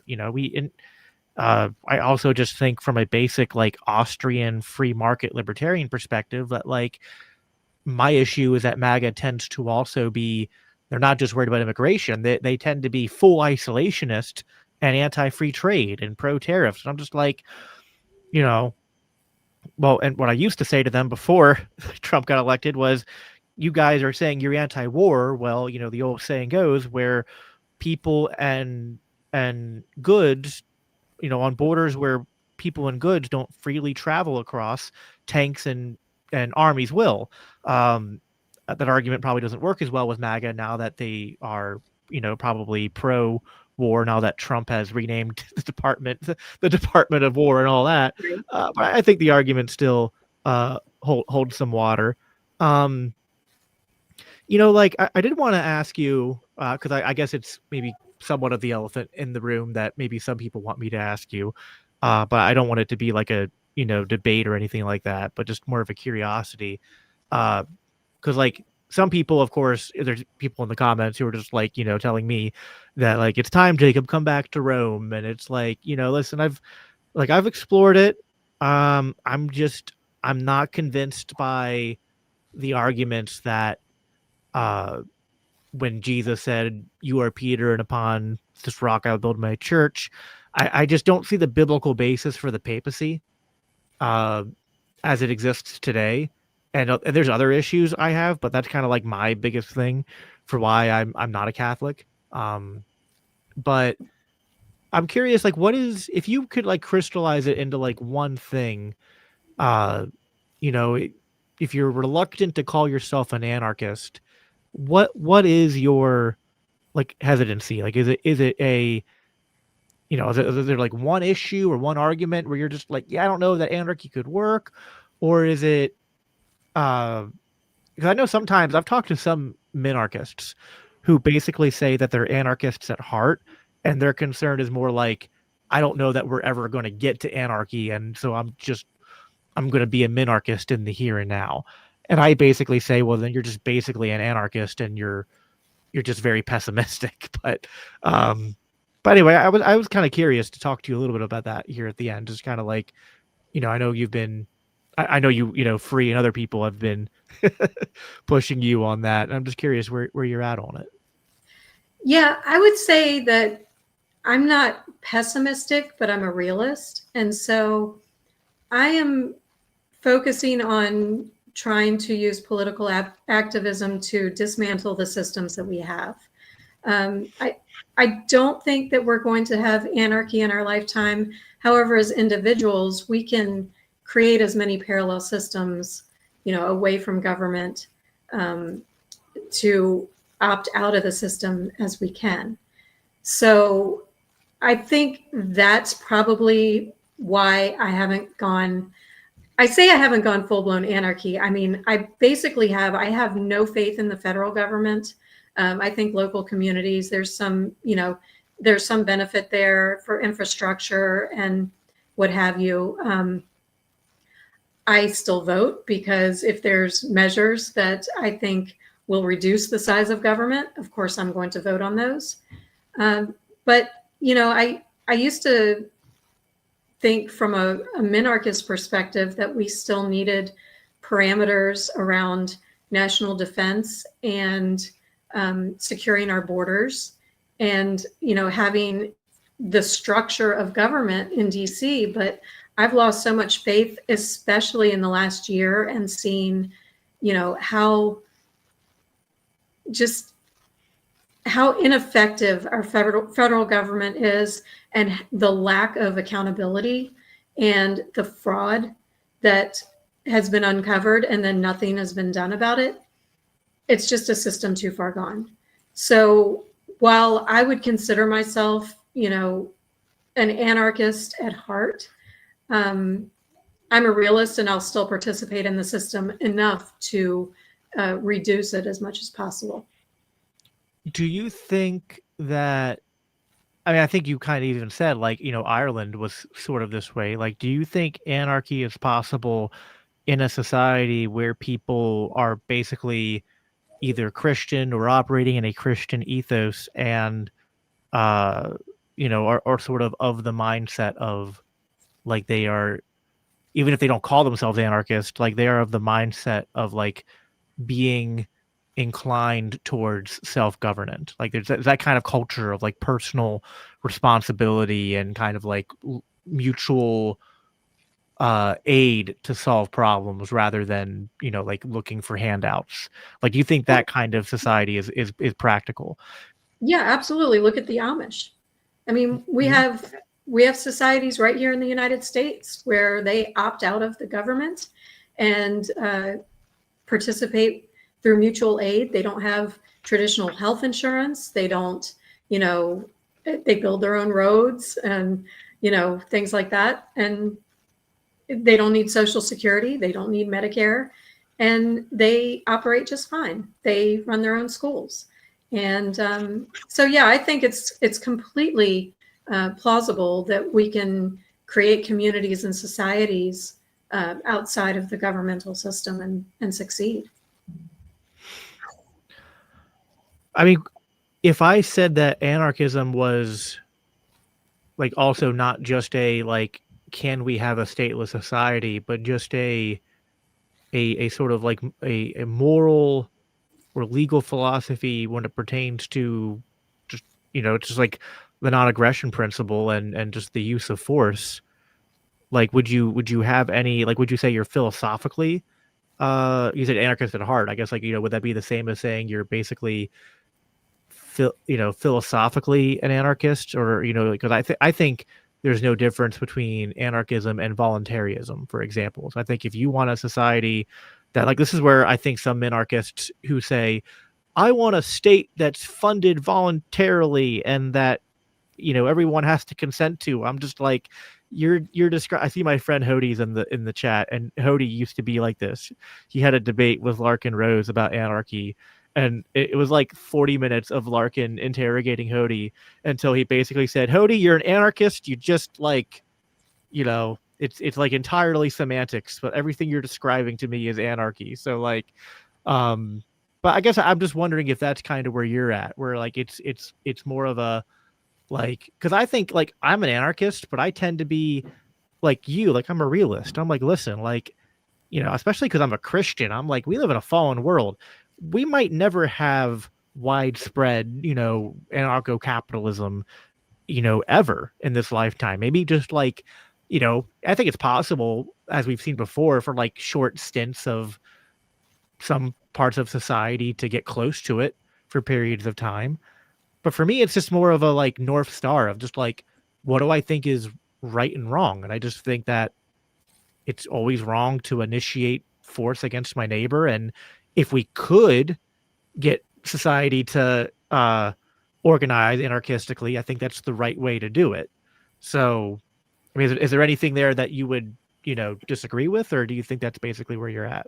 also just think from a basic like Austrian free market libertarian perspective that like my issue is that MAGA tends to also be, they're not just worried about immigration. They tend to be full isolationist and anti-free trade and pro-tariffs. And I'm just like, well, and what I used to say to them before Trump got elected was, you guys are saying you're anti-war. Well, the old saying goes where people and goods, on borders where people and goods don't freely travel across, tanks and armies will. That argument probably doesn't work as well with MAGA now that they are, probably pro war now that Trump has renamed the Department of War and all that. But I think the argument still holds some water. Like I did want to ask you, because I guess it's maybe somewhat of the elephant in the room that maybe some people want me to ask you, but I don't want it to be like a debate or anything like that, but just more of a curiosity. Because like some people, of course, there's people in the comments who are just like telling me that like it's time, Jacob, come back to Rome, and it's like listen, I've explored it. I'm not convinced by the arguments that when Jesus said, "You are Peter, and upon this rock I will build my church," I just don't see the biblical basis for the papacy as it exists today. And there's other issues I have, but that's kind of like my biggest thing for why I'm not a Catholic. But I'm curious, like, what is, if you could like crystallize it into like one thing, if you're reluctant to call yourself an anarchist, what is your like hesitancy? Like, is it a, is there like one issue or one argument where you're just like, yeah, I don't know that anarchy could work, or is it, because I know sometimes I've talked to some minarchists who basically say that they're anarchists at heart, and their concern is more like, I don't know that we're ever going to get to anarchy, and so I'm going to be a minarchist in the here and now. And I basically say, well, then you're just basically an anarchist, and you're just very pessimistic. But anyway, I was kind of curious to talk to you a little bit about that here at the end. Just kind of like, I know you've been, I know you, Free and other people have been pushing you on that. I'm just curious where you're at on it. Yeah, I would say that I'm not pessimistic, but I'm a realist. And so I am focusing on trying to use political activism to dismantle the systems that we have. I don't think that we're going to have anarchy in our lifetime. However, as individuals, we can create as many parallel systems, away from government, to opt out of the system as we can. So I think that's probably why I haven't gone full-blown anarchy. I mean, I have no faith in the federal government. I think local communities, there's some, there's some benefit there for infrastructure and what have you. I still vote because if there's measures that I think will reduce the size of government, of course, I'm going to vote on those. But, you know, I used to think from a minarchist perspective that we still needed parameters around national defense and securing our borders and, you know, having the structure of government in DC. But I've lost so much faith, especially in the last year, and seeing, you know, how ineffective our federal government is, and the lack of accountability and the fraud that has been uncovered, and then nothing has been done about it. It's just a system too far gone. So while I would consider myself, you know, an anarchist at heart, I'm a realist, and I'll still participate in the system enough to reduce it as much as possible. Do you think that, I mean, I think you kind of even said, like, you know, Ireland was sort of this way. Like, do you think anarchy is possible in a society where people are basically either Christian or operating in a Christian ethos and, you know, are sort of the mindset of, like, they are, even if they don't call themselves anarchist, like, they are of the mindset of, like, being inclined towards self-governance. Like, there's that kind of culture of, like, personal responsibility and kind of like mutual aid to solve problems rather than, you know, like looking for handouts. Like, do you think that kind of society is practical? Yeah, absolutely. Look at the Amish. I mean, we have societies right here in the United States where they opt out of the government and participate through mutual aid. They don't have traditional health insurance. They don't, you know, they build their own roads and, you know, things like that. And they don't need Social Security. They don't need Medicare. And they operate just fine. They run their own schools. And so, yeah, I think it's completely plausible that we can create communities and societies outside of the governmental system and succeed. I mean, if I said that anarchism was, like, also not just a, like, can we have a stateless society, but just a sort of like a moral or legal philosophy when it pertains to just, you know, just like the non-aggression principle and just the use of force, like, would you have any, like, would you say you're philosophically, you said anarchist at heart, I guess, like, you know, would that be the same as saying you're basically you know, philosophically an anarchist? Or, you know, because I think there's no difference between anarchism and voluntarism, for example. So I think if you want a society that, like, this is where I think some minarchists who say, I want a state that's funded voluntarily and that, you know, everyone has to consent to. I'm just like, you're I see my friend Hody's in the chat, and Hody used to be like this. He had a debate with Larkin Rose about anarchy, and it was like 40 minutes of Larkin interrogating Hody until he basically said, Hody, you're an anarchist. You just, like, you know, it's like entirely semantics, but everything you're describing to me is anarchy. So, like, but I guess I'm just wondering if that's kind of where you're at, where, like, it's more of a, like, because I think, like, I'm an anarchist, but I tend to be like you, like, I'm a realist. I'm like, listen, like, you know, especially because I'm a Christian, I'm like, we live in a fallen world. We might never have widespread, you know, anarcho-capitalism, you know, ever in this lifetime. Maybe just, like, you know, I think it's possible, as we've seen before, for, like, short stints of some parts of society to get close to it for periods of time. But for me, it's just more of a, like, North Star of just, like, what do I think is right and wrong? And I just think that it's always wrong to initiate force against my neighbor. And if we could get society to organize anarchistically, I think that's the right way to do it. So, I mean, is there anything there that you would, you know, disagree with, or do you think that's basically where you're at?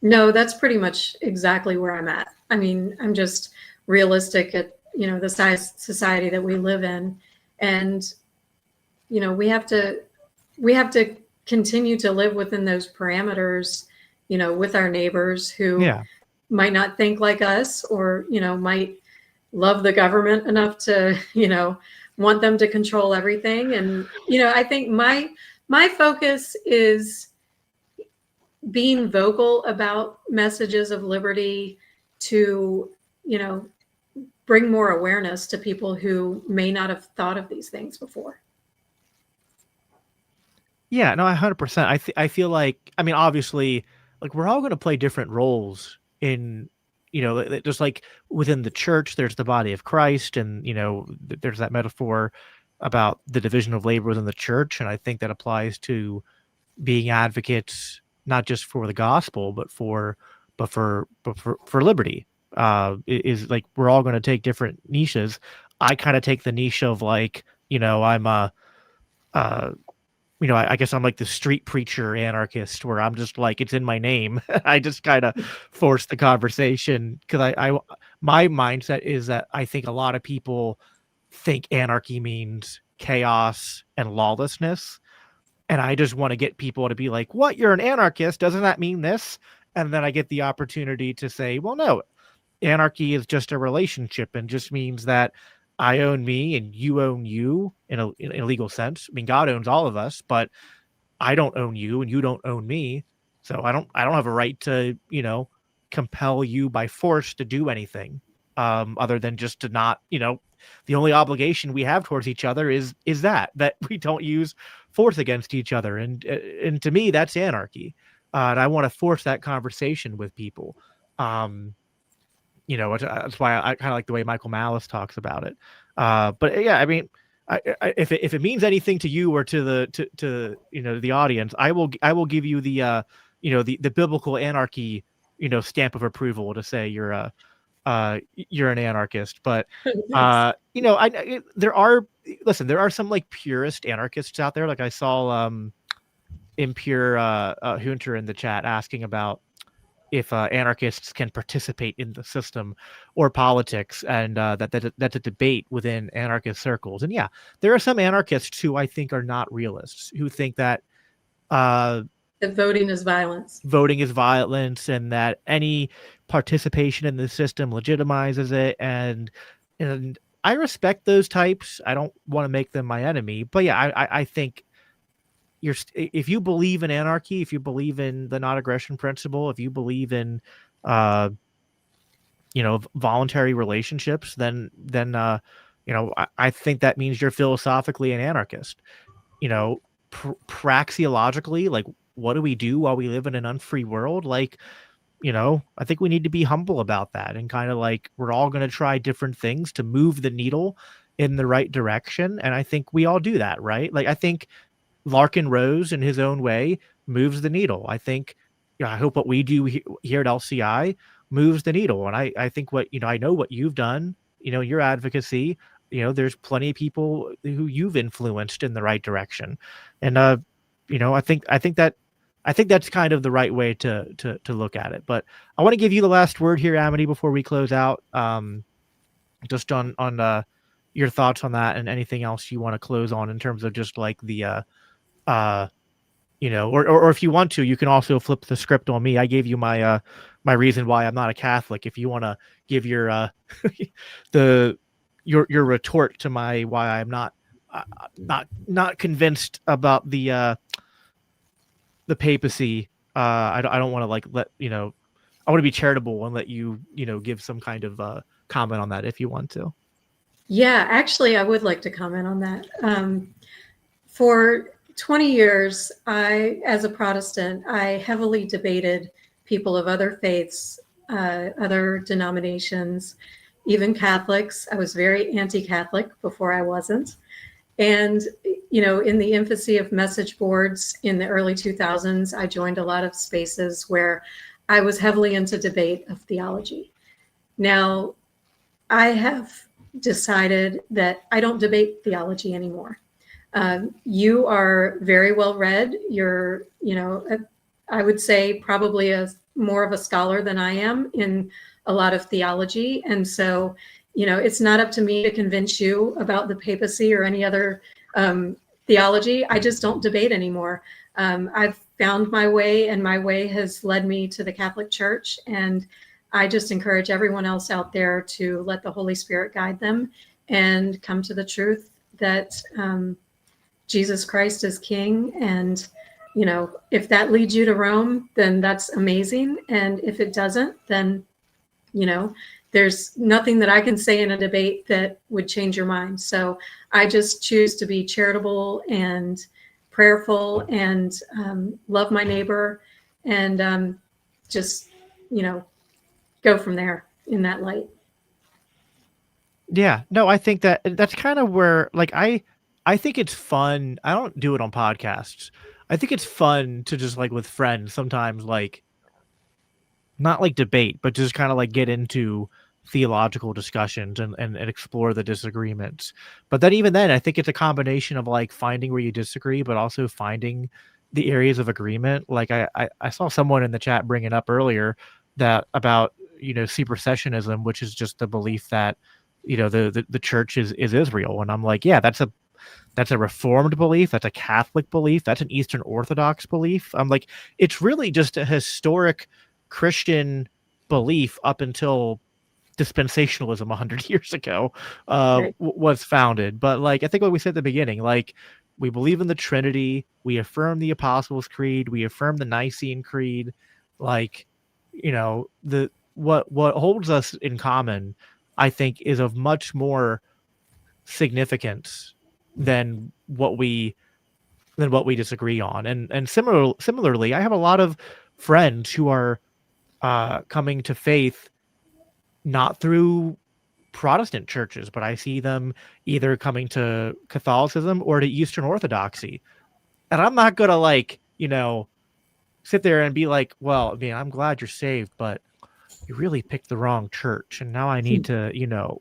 No, that's pretty much exactly where I'm at. I mean, I'm just realistic the society that we live in. And, we have to continue to live within those parameters, with our neighbors who might not think like us, or, might love the government enough to, want them to control everything. And, I think my focus is being vocal about messages of liberty to, bring more awareness to people who may not have thought of these things before. Yeah, no, 100%. I feel like, I mean, obviously, like we're all going to play different roles in, just like within the church, there's the body of Christ, and there's that metaphor about the division of labor within the church, and I think that applies to being advocates not just for the gospel, but for liberty. Is like we're all going to take different niches. I kind of take the niche of like, I'm a I guess I'm like the street preacher anarchist, where I'm just like, it's in my name. I just kind of force the conversation because my mindset is that I think a lot of people think anarchy means chaos and lawlessness. And I just want to get people to be like, what? You're an anarchist? Doesn't that mean this? And then I get the opportunity to say, well, no, anarchy is just a relationship and just means that I own me and you own you in a legal sense. I mean, God owns all of us, but I don't own you and you don't own me. So I don't have a right to, compel you by force to do anything other than just to not, the only obligation we have towards each other is that we don't use force against each other. And to me, that's anarchy. And I want to force that conversation with people. That's why I kind of like the way Michael Malice talks about it. But yeah, I mean, if it means anything to you or to the audience, I will give you the the biblical anarchy stamp of approval to say you're an anarchist. But there are some like purist anarchists out there. Like I saw Impure Hunter in the chat asking about if anarchists can participate in the system or politics, and that's a debate within anarchist circles. And yeah, there are some anarchists who I think are not realists, who think that that voting is violence. Voting is violence, and that any participation in the system legitimizes it. And I respect those types. I don't want to make them my enemy, but yeah, I think if you believe in anarchy, if you believe in the non-aggression principle, if you believe in voluntary relationships, then I think that means you're philosophically an anarchist. Praxeologically, like, what do we do while we live in an unfree world? Like, I think we need to be humble about that, and kind of like, we're all going to try different things to move the needle in the right direction. And I think we all do that, right? Like, I think Larkin Rose in his own way moves the needle. I think, I hope what we do here at LCI moves the needle. And I think what, I know what you've done, your advocacy, there's plenty of people who you've influenced in the right direction. And, I think that's kind of the right way to look at it. But I want to give you the last word here, Amity, before we close out, just on your thoughts on that, and anything else you want to close on in terms of just like the, or if you want to, you can also flip the script on me. I gave you my my reason why I'm not a Catholic. If you want to give your your retort to my why I'm not convinced about the papacy, I don't want to like let I want to be charitable and let you give some kind of comment on that if you want to. Yeah, actually, I would like to comment on that. For 20 years, as a Protestant, I heavily debated people of other faiths, other denominations, even Catholics. I was very anti-Catholic before I wasn't. And, in the infancy of message boards in the early 2000s, I joined a lot of spaces where I was heavily into debate of theology. Now, I have decided that I don't debate theology anymore. You are very well read. You're, I would say probably more of a scholar than I am in a lot of theology. And so it's not up to me to convince you about the papacy or any other theology. I just don't debate anymore. I've found my way, and my way has led me to the Catholic Church. And I just encourage everyone else out there to let the Holy Spirit guide them and come to the truth that Jesus Christ is King. And, if that leads you to Rome, then that's amazing. And if it doesn't, then, there's nothing that I can say in a debate that would change your mind. So I just choose to be charitable and prayerful and love my neighbor and just, go from there in that light. Yeah, no, I think that's kind of where, like, I think it's fun. I don't do it on podcasts. I think it's fun to just, like, with friends sometimes, like, not like debate, but just kind of like get into theological discussions and explore the disagreements. But then even then, I think it's a combination of like finding where you disagree, but also finding the areas of agreement. Like I saw someone in the chat bring it up earlier that about, supersessionism, which is just the belief that, the church is Israel. And I'm like, yeah, that's a Reformed belief. That's a Catholic belief. That's an Eastern Orthodox belief. I'm like, it's really just a historic Christian belief up until dispensationalism 100 years ago Right. was founded. But like, I think what we said at the beginning, like, we believe in the Trinity. We affirm the Apostles' Creed. We affirm the Nicene Creed. Like, what holds us in common, I think, is of much more significance than what we disagree on. And similarly, I have a lot of friends who are coming to faith not through Protestant churches, but I see them either coming to Catholicism or to Eastern Orthodoxy. And I'm not gonna, like, sit there and be like, well, I mean, I'm glad you're saved, but you really picked the wrong church, and now I need to,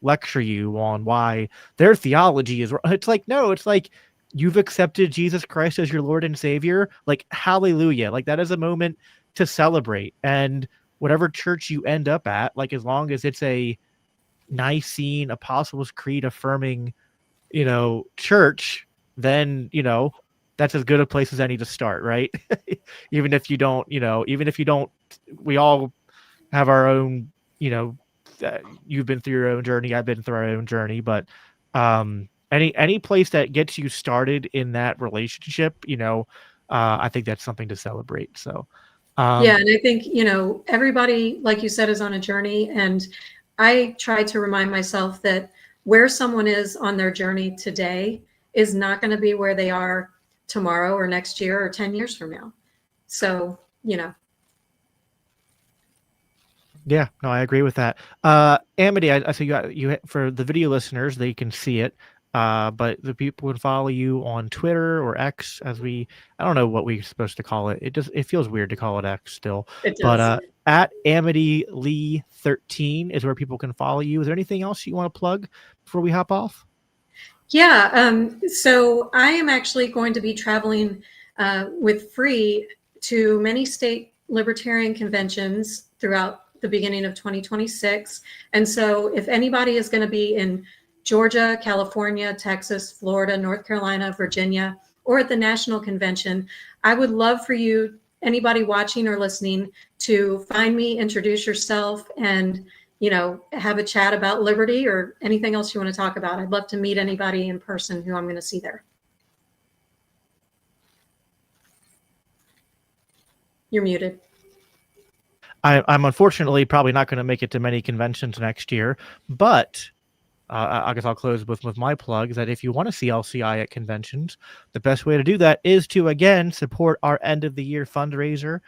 lecture you on why their theology is wrong. It's like, no, it's like, you've accepted Jesus Christ as your Lord and Savior. Like, hallelujah. Like, that is a moment to celebrate. And whatever church you end up at, like, as long as it's a Nicene Apostles' Creed affirming, church, then, that's as good a place as any to start, right? even if you don't, we all have our own, you've been through your own journey, I've been through our own journey, but any place that gets you started in that relationship, I think that's something to celebrate. So Yeah, and I think, everybody, like you said, is on a journey. And I try to remind myself that where someone is on their journey today is not going to be where they are tomorrow or next year or 10 years from now. So, Yeah, no, I agree with that. Amity, I see you for the video listeners, they can see it. But the people can follow you on Twitter or X, I don't know what we're supposed to call it. It feels weird to call it X still. it does. But at Amity Lee 13 is where people can follow you. Is there anything else you want to plug before we hop off? Yeah. So I am actually going to be traveling with Free to many state libertarian conventions throughout the beginning of 2026. And so if anybody is going to be in Georgia, California, Texas, Florida, North Carolina, Virginia, or at the national convention, I would love for you, anybody watching or listening, to find me, introduce yourself, and have a chat about liberty or anything else you want to talk about. I'd love to meet anybody in person who I'm going to see there. You're muted. I'm unfortunately probably not going to make it to many conventions next year, but I guess I'll close with my plug that if you want to see LCI at conventions, the best way to do that is to, again, support our end of the year fundraiser.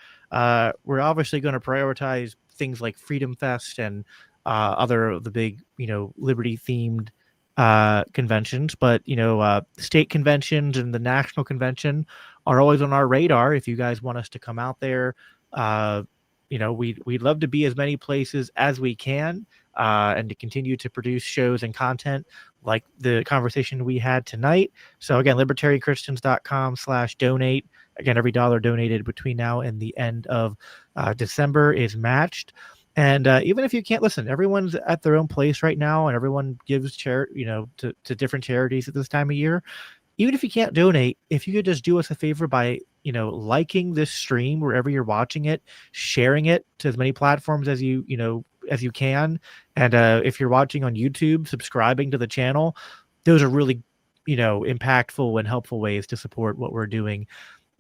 We're obviously going to prioritize things like Freedom Fest and other of the big, liberty themed conventions, but state conventions and the national convention are always on our radar. If you guys want us to come out there, we'd love to be as many places as we can, and to continue to produce shows and content like the conversation we had tonight. So again, libertarianchristians.com/donate. Again, every dollar donated between now and the end of December is matched. And even if you can't listen, everyone's at their own place right now, and everyone gives to different charities at this time of year. Even if you can't donate, if you could just do us a favor by, liking this stream wherever you're watching it, sharing it to as many platforms as as you can. And if you're watching on YouTube, subscribing to the channel, those are really, impactful and helpful ways to support what we're doing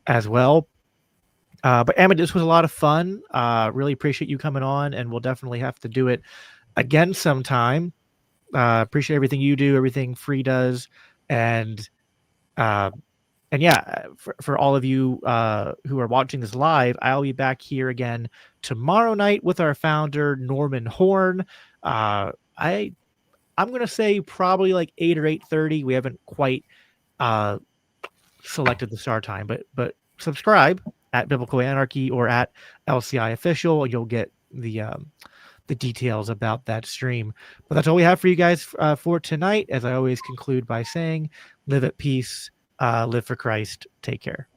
as well. But Amity, this was a lot of fun. Really appreciate you coming on, and we'll definitely have to do it again sometime. Appreciate everything you do, everything Free does, and yeah, for all of you who are watching this live, I'll be back here again tomorrow night with our founder Norman Horn. I'm gonna say probably like 8 or 8:30. We haven't quite selected the start time, but subscribe at Biblical Anarchy or at LCI Official. You'll get the details about that stream. But that's all we have for you guys for tonight. As I always conclude by saying, live at peace, live for Christ. Take care.